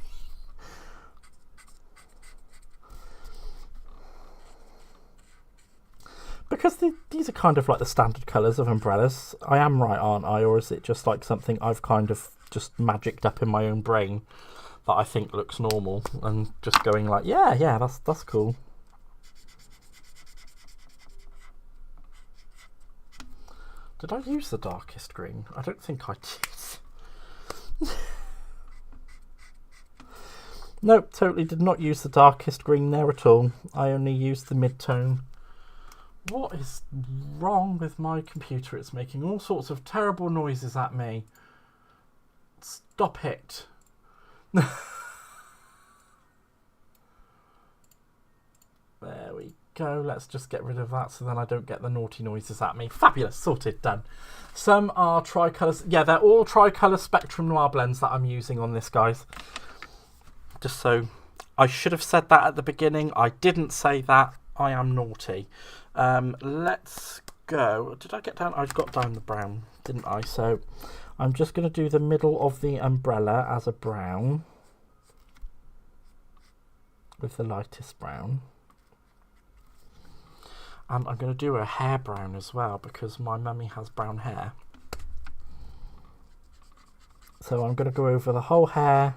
Because these are kind of like the standard colours of umbrellas. I am right, aren't I? Or is it just like something I've kind of just magicked up in my own brain that I think looks normal and just going like, yeah, that's cool. Did I use the darkest green? I don't think I did. Nope, totally did not use the darkest green there at all. I only used the mid-tone. What is wrong with my computer? It's making all sorts of terrible noises at me. Stop it. go. Let's just get rid of that so then I don't get the naughty noises at me. Fabulous. Sorted. Done. Some are tricolours. Yeah, they're all tricolour Spectrum Noir blends that I'm using on this, guys. Just so... I should have said that at the beginning. I didn't say that. I am naughty. Let's go. Did I get down? I got down the brown, didn't I? So I'm just going to do the middle of the umbrella as a brown with the lightest brown. And I'm going to do a hair brown as well because my mummy has brown hair. So I'm going to go over the whole hair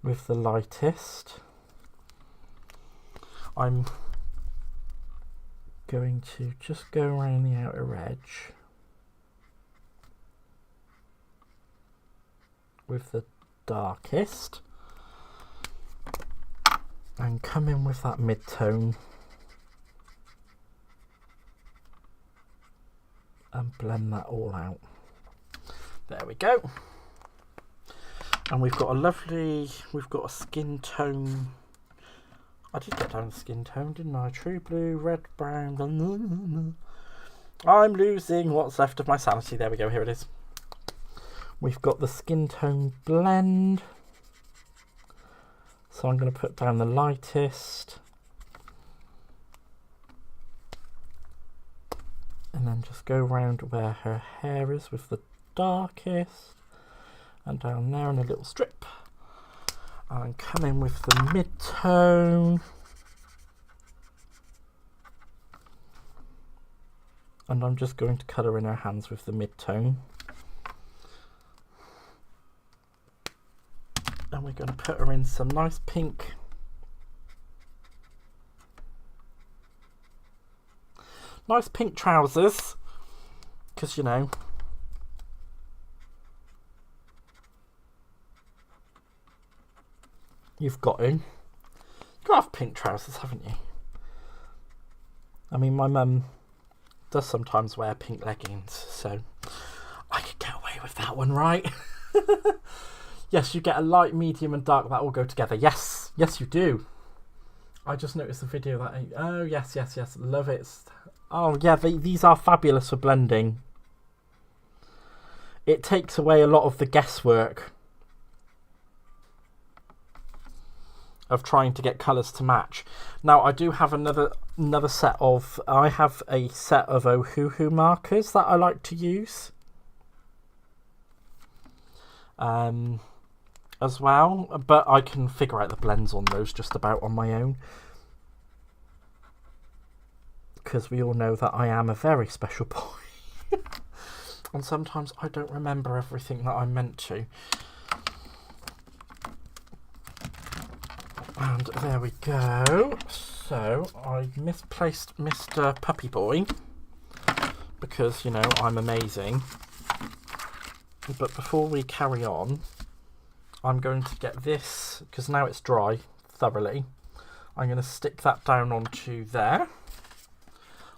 with the lightest. I'm going to just go around the outer edge with the darkest and come in with that mid-tone and blend that all out. There we go. And we've got a skin tone. I did get down the skin tone, didn't I? True blue, red, brown. I'm losing what's left of my sanity. There we go, here it is. We've got the skin tone blend. So I'm going to put down the lightest. And then just go around where her hair is with the darkest. And down there in a little strip. And come in with the mid-tone. And I'm just going to colour in her hands with the mid-tone. And we're going to put her in some nice pink. Nice pink trousers. Because, you know, you've got to have pink trousers, haven't you? I mean, my mum does sometimes wear pink leggings, so I could get away with that one, right? Yes, you get a light, medium and dark, that all go together. Yes, yes you do. I just noticed the video that... Oh, yes, yes, yes. Love it. Oh, yeah, these are fabulous for blending. It takes away a lot of the guesswork of trying to get colours to match. Now, I do have another set of... I have a set of Ohuhu markers that I like to use. As well, but I can figure out the blends on those just about on my own. Because we all know that I am a very special boy. And sometimes I don't remember everything that I'm meant to. And there we go. So I misplaced Mr. Puppy Boy because, you know, I'm amazing. But before we carry on, I'm going to get this, because now it's dry thoroughly. I'm going to stick that down onto there.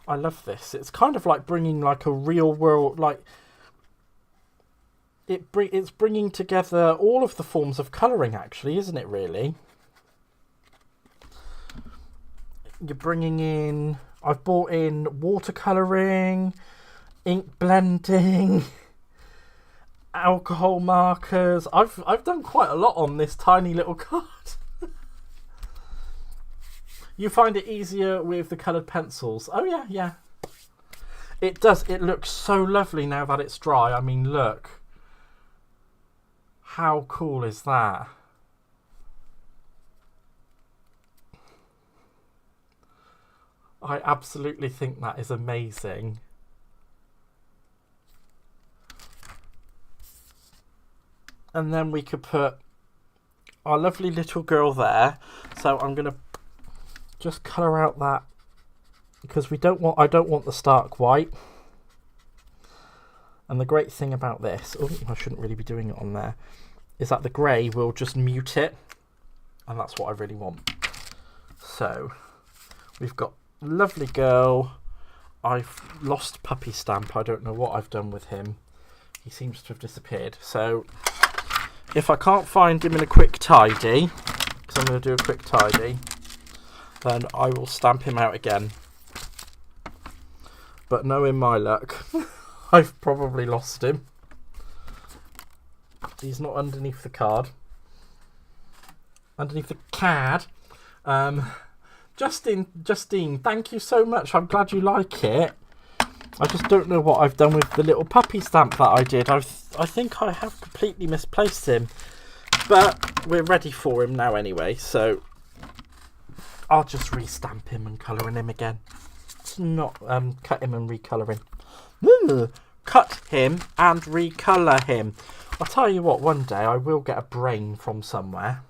I love this. It's kind of like bringing like a real world, like it's bringing together all of the forms of colouring, actually, isn't it? Really. You're bringing in. I've brought in watercolouring, ink blending, alcohol markers. I've done quite a lot on this tiny little card. You find it easier with the coloured pencils? Oh yeah, yeah. It does. It looks so lovely now that it's dry. I mean, look. How cool is that? I absolutely think that is amazing. And then we could put our lovely little girl there. So I'm going to just colour out that, because I don't want the stark white. And the great thing about this, oh, I shouldn't really be doing it on there, is that the grey will just mute it. And that's what I really want. So we've got lovely girl. I've lost Puppy Stamp. I don't know what I've done with him. He seems to have disappeared. So if I can't find him in a quick tidy, because I'm going to do a quick tidy. Then I will stamp him out again. But knowing my luck, I've probably lost him. He's not underneath the card. Underneath the card. Justine, thank you so much. I'm glad you like it. I just don't know what I've done with the little puppy stamp that I did. I think I have completely misplaced him. But we're ready for him now anyway, so I'll just re-stamp him and colour in him again. It's not cut him and recolour him. Cut him and recolour him. I'll tell you what, one day I will get a brain from somewhere.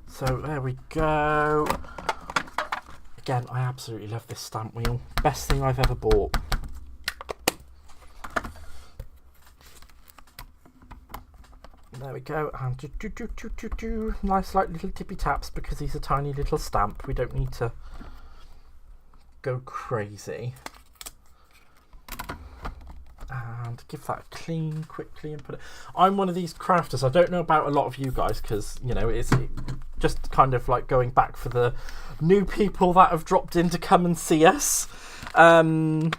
So there we go. Again, I absolutely love this stamp wheel. Best thing I've ever bought. There we go, and nice like little tippy taps because he's a tiny little stamp. We don't need to go crazy. And give that a clean quickly and put it. I'm one of these crafters. I don't know about a lot of you guys because, you know, it's just kind of like going back for the new people that have dropped in to come and see us. I'm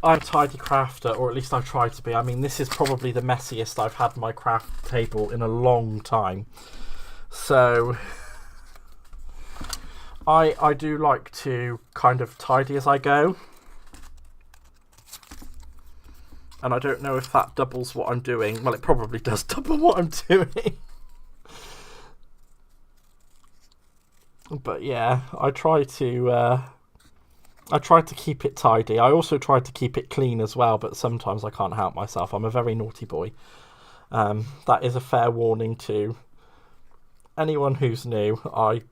a tidy crafter, or at least I try to be. I mean, this is probably the messiest I've had my craft table in a long time. So I do like to kind of tidy as I go. And I don't know if that doubles what I'm doing. Well, it probably does double what I'm doing. But yeah, I try to keep it tidy. I also try to keep it clean as well, but sometimes I can't help myself. I'm a very naughty boy. That is a fair warning to anyone who's new. I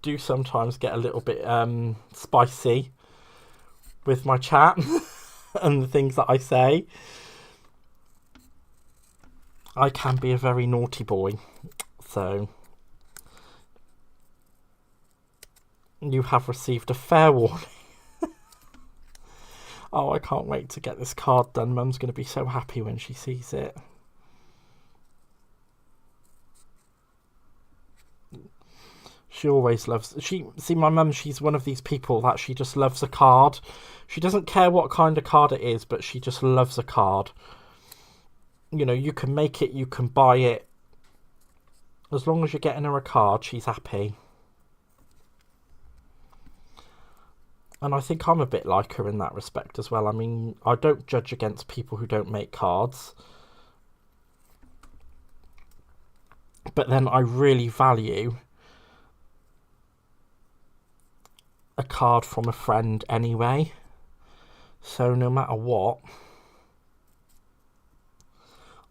do sometimes get a little bit spicy with my chat and the things that I say. I can be a very naughty boy. So you have received a fair warning. Oh, I can't wait to get this card done. Mum's going to be so happy when she sees it. She always loves... See, my mum, she's one of these people that she just loves a card. She doesn't care what kind of card it is, but she just loves a card. You know, you can make it, you can buy it. As long as you're getting her a card, she's happy. And I think I'm a bit like her in that respect as well. I mean, I don't judge against people who don't make cards. But then I really value a card from a friend anyway. So no matter what,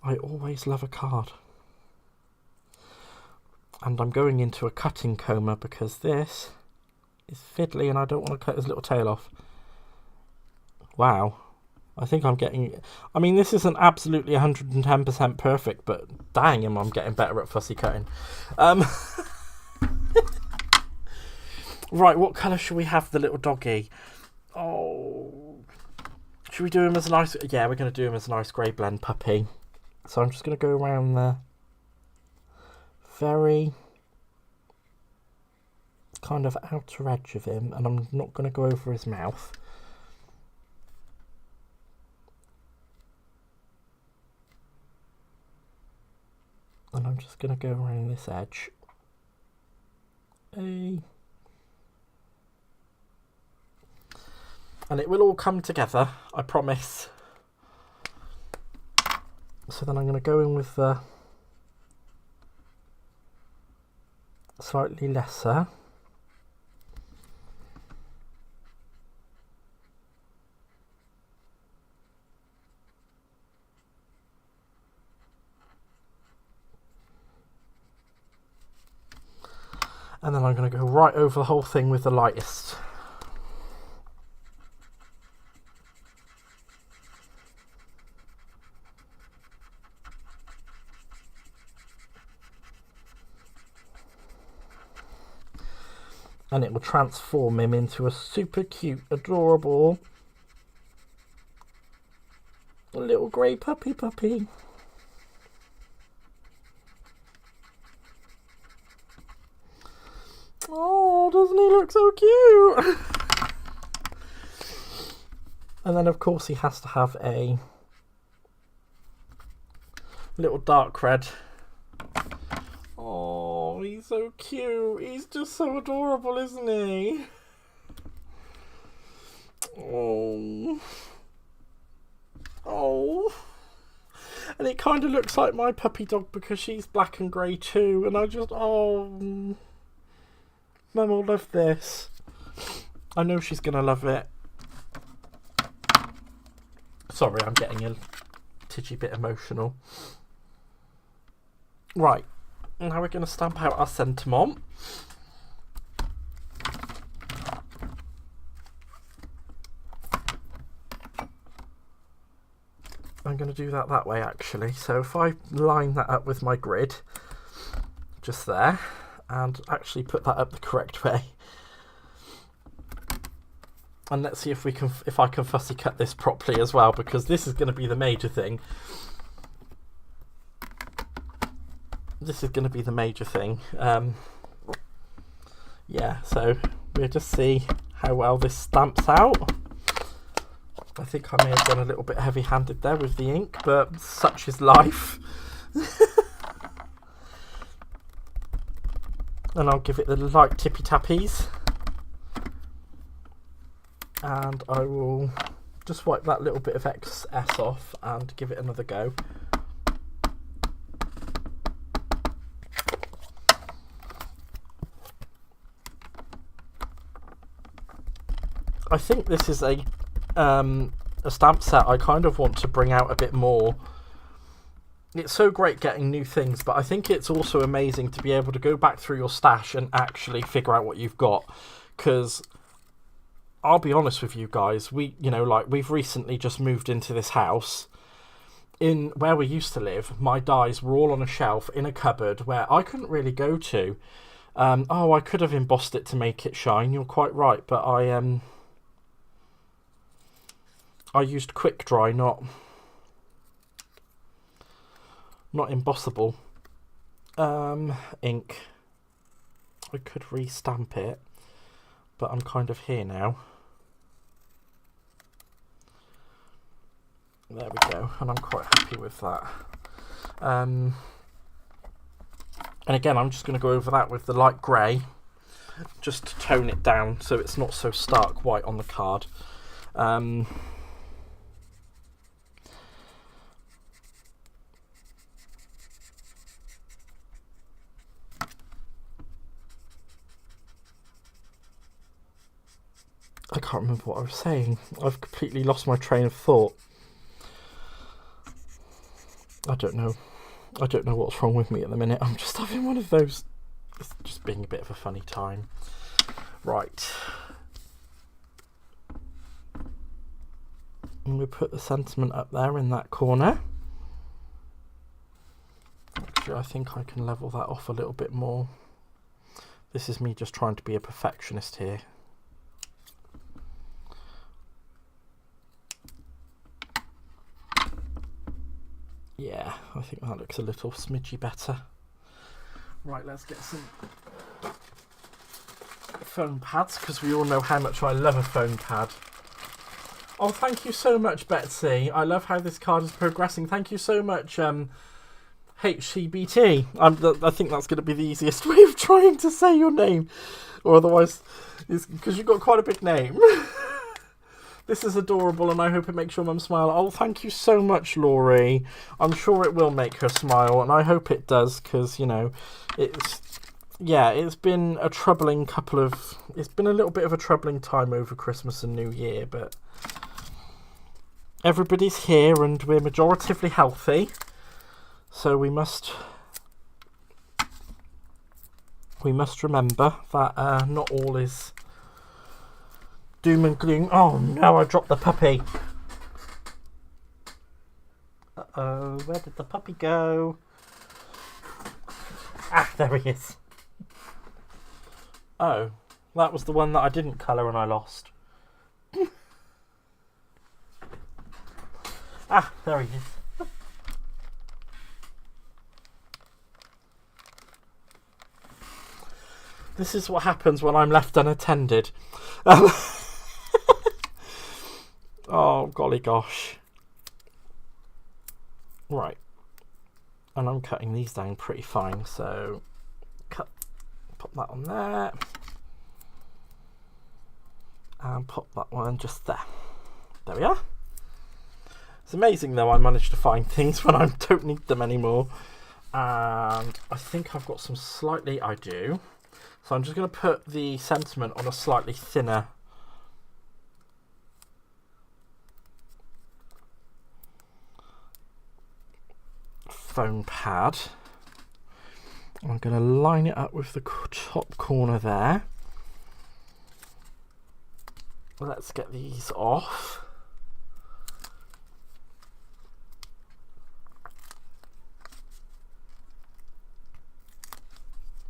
I always love a card. And I'm going into a cutting coma because this is fiddly and I don't want to cut his little tail off. Wow. I think I'm getting... I mean, this isn't absolutely 110% perfect, but dang him, I'm getting better at fussy cutting. Right, what colour should we have the little doggy? Oh... Should we do him as a nice... Yeah, we're going to do him as a nice grey blend puppy. So I'm just going to go around the very kind of outer edge of him, and I'm not going to go over his mouth. And I'm just going to go around this edge. And it will all come together, I promise. So then I'm going to go in with the slightly lesser. And then I'm going to go right over the whole thing with the lightest. And it will transform him into a super cute, adorable A little grey puppy. Oh, doesn't he look so cute? And then, of course, he has to have a little dark red. Oh, he's so cute. He's just so adorable, isn't he? Oh. Oh. And it kind of looks like my puppy dog because she's black and grey too. And I just, oh. Mum will love this. I know she's going to love it. Sorry, I'm getting a titchy bit emotional. Right, now we're going to stamp out our sentiment. I'm going to do that way actually. So if I line that up with my grid, just there, and actually put that up the correct way. And let's see if I can fussy cut this properly as well, because this is going to be the major thing. This is going to be the major thing. Yeah, so we'll just see how well this stamps out. I think I may have gone a little bit heavy-handed there with the ink, but such is life. And I'll give it the light tippy-tappies. And I will just wipe that little bit of excess off and give it another go. I think this is a stamp set I kind of want to bring out a bit more. It's so great getting new things, but I think it's also amazing to be able to go back through your stash and actually figure out what you've got. Because I'll be honest with you guys, we've recently just moved into this house. In where we used to live, my dies were all on a shelf in a cupboard where I couldn't really go to. I could have embossed it to make it shine, you're quite right, but I used quick dry, not embossable ink. I could re-stamp it, but I'm kind of here now. There we go, and I'm quite happy with that. And again, I'm just going to go over that with the light grey, just to tone it down so it's not so stark white on the card. I can't remember what I was saying. I've completely lost my train of thought. I don't know what's wrong with me at the minute. I'm just having one of those, it's just being a bit of a funny time. Right. And we put the sentiment up there in that corner. Actually, I think I can level that off a little bit more. This is me just trying to be a perfectionist here. Yeah, I think that looks a little smidgy better. Right, let's get some foam pads, because we all know how much I love a foam pad. Oh, thank you so much, Betsy. I love how this card is progressing. Thank you so much, HCBT. I think that's going to be the easiest way of trying to say your name. Or otherwise, because you've got quite a big name. This is adorable, and I hope it makes your mum smile. Oh, thank you so much, Laurie. I'm sure it will make her smile, and I hope it does, because, it's been a troubling it's been a little bit of a troubling time over Christmas and New Year, but everybody's here, and we're majoritively healthy, so we must remember that not all is doom and gloom. Oh no, I dropped the puppy. Uh-oh, where did the puppy go? Ah, there he is. Oh, that was the one that I didn't colour and I lost. Ah, there he is. This is what happens when I'm left unattended. Oh, golly gosh. Right. And I'm cutting these down pretty fine, so pop that on there. And pop that one just there. There we are. It's amazing though, I managed to find things when I don't need them anymore. And I think I've got some slightly, I do. So I'm just going to put the sentiment on a slightly thinner foam pad. I'm going to line it up with the top corner there. Let's get these off.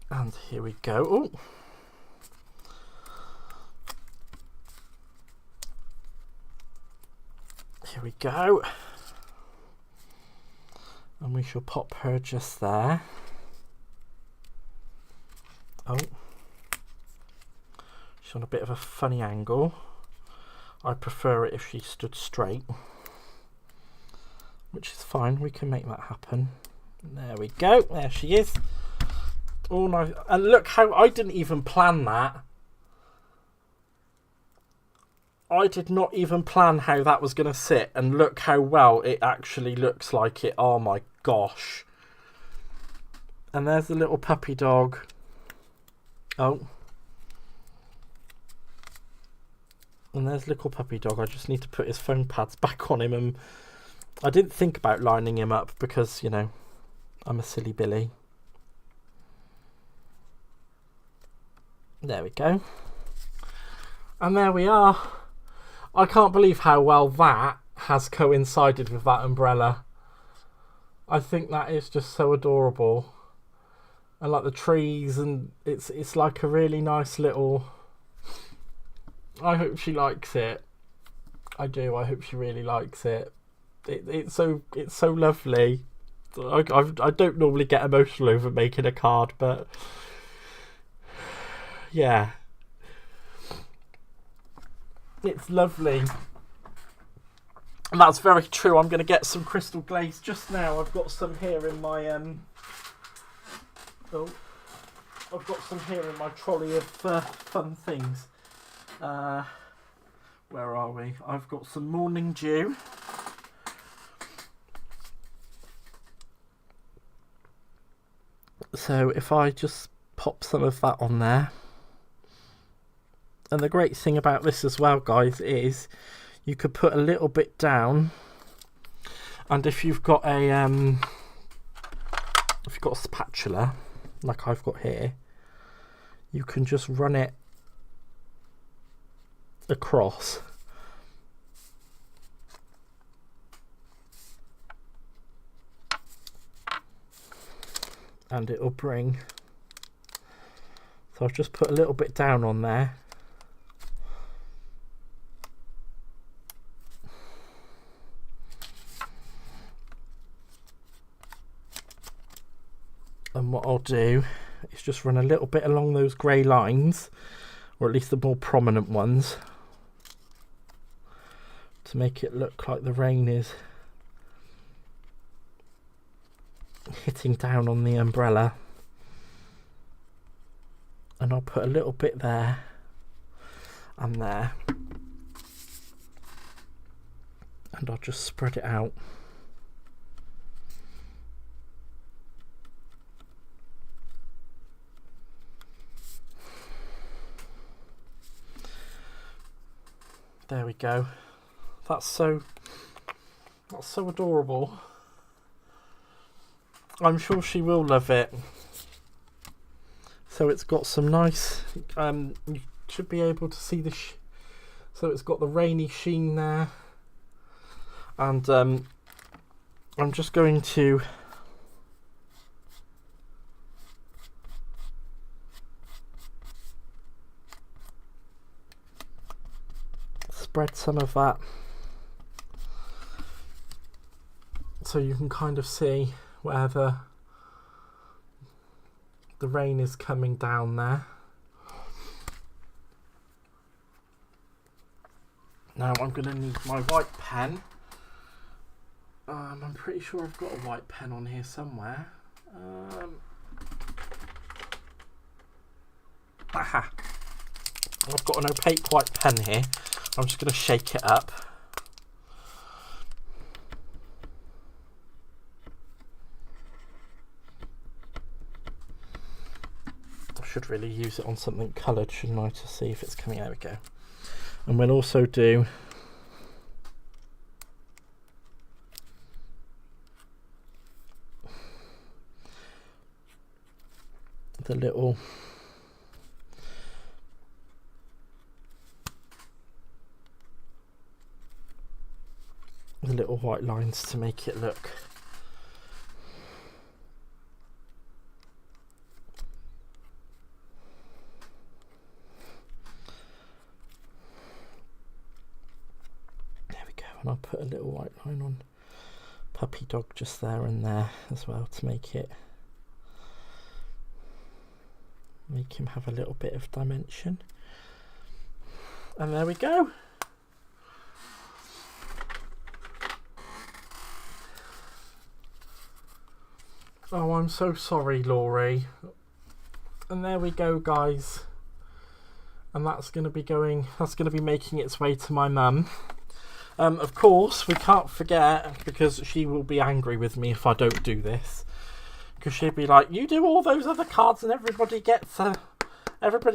And here we go. Oh. Here we go. And we shall pop her just there. Oh. She's on a bit of a funny angle. I prefer it if she stood straight. Which is fine, we can make that happen. There we go, there she is. Oh nice, and look how, I didn't even plan that. I did not even plan how that was going to sit, and look how well it actually looks like it. Oh my gosh. And there's the little puppy dog. Oh. And there's little puppy dog. I just need to put his foam pads back on him, and I didn't think about lining him up because, you know, I'm a silly Billy. There we go. And there we are. I can't believe how well that has coincided with that umbrella. I think that is just so adorable. And like the trees, and it's like a really nice little... I hope she likes it. I do. I hope she really likes it. It's so lovely. I don't normally get emotional over making a card, but yeah, it's lovely. And that's very true. I'm going to get some crystal glaze just now. I've got some here in my I've got some here in my trolley of fun things. Where are we? I've got some morning dew. So if I just pop some of that on there. And the great thing about this as well, guys, is you could put a little bit down, and if you've got a spatula like I've got here, you can just run it across. And it'll bring, so I've just put a little bit down on there. And what I'll do is just run a little bit along those grey lines, or at least the more prominent ones, to make it look like the rain is hitting down on the umbrella. And I'll put a little bit there and there, and I'll just spread it out. There we go. That's so adorable. I'm sure she will love it. So it's got some nice, you should be able to see the, so it's got the rainy sheen there. And I'm just going to spread some of that so you can kind of see where the rain is coming down there. Now I'm going to need my white pen. I'm pretty sure I've got a white pen on here somewhere. Aha! I've got an opaque white pen here. I'm just going to shake it up. I should really use it on something coloured, shouldn't I, to see if it's coming. There we go. And we'll also do the little white lines to make it look and I'll put a little white line on puppy dog just there and there as well to make him have a little bit of dimension. And there we go. Oh, I'm so sorry, Laurie. And there we go, guys. And that's going to be making its way to my mum. Of course, we can't forget, because she will be angry with me if I don't do this. Because she'll be like, you do all those other cards and everybody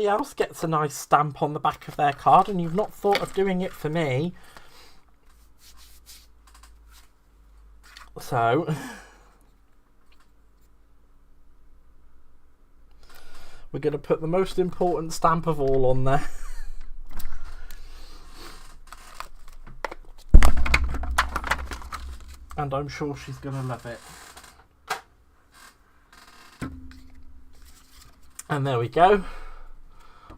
else gets a nice stamp on the back of their card and you've not thought of doing it for me. So we're going to put the most important stamp of all on there. And I'm sure she's going to love it. And there we go.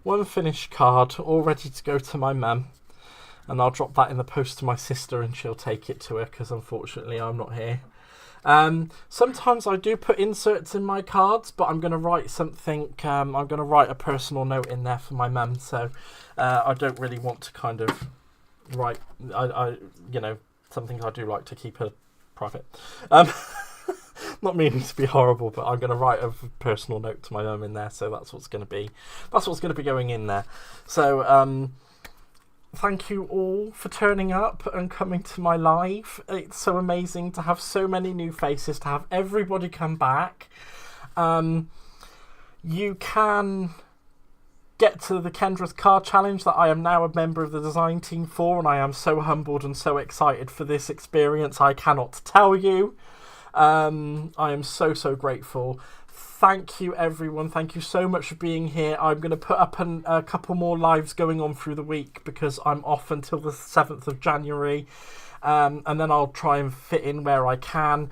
One finished card, all ready to go to my mum. And I'll drop that in the post to my sister and she'll take it to her because unfortunately I'm not here. Sometimes I do put inserts in my cards, but I'm going to write something. I'm going to write a personal note in there for my mum. So I don't really want to kind of write, some things I do like to keep her private. Not meaning to be horrible, but I'm going to write a personal note to my mum in there, so that's what's going to be going in there. So thank you all for turning up and coming to my live. It's so amazing to have so many new faces, to have everybody come back. You can get to the Kendra's Card Challenge that I am now a member of the design team for, and I am so humbled and so excited for this experience. I cannot tell you. I am so grateful. Thank you, everyone. Thank you so much for being here. I'm going to put up a couple more lives going on through the week because I'm off until the 7th of January. And then I'll try and fit in where I can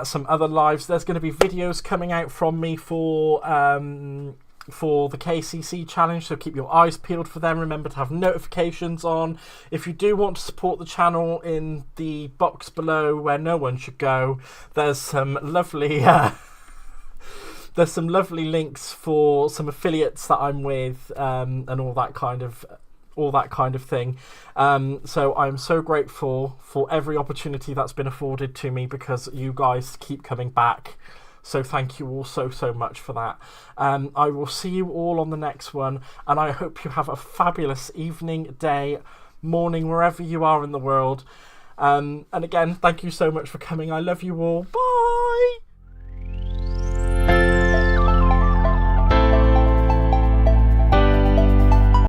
some other lives. There's going to be videos coming out from me for the KCC challenge, so keep your eyes peeled for them. Remember to have notifications on. If you do want to support the channel, in the box below where no one should go, there's some lovely links for some affiliates that I'm with, and all that kind of thing. So I'm so grateful for every opportunity that's been afforded to me because you guys keep coming back. So thank you all so much for that. I will see you all on the next one, and I hope you have a fabulous evening, day, morning, wherever you are in the world. And again, thank you so much for coming. I love you all. Bye!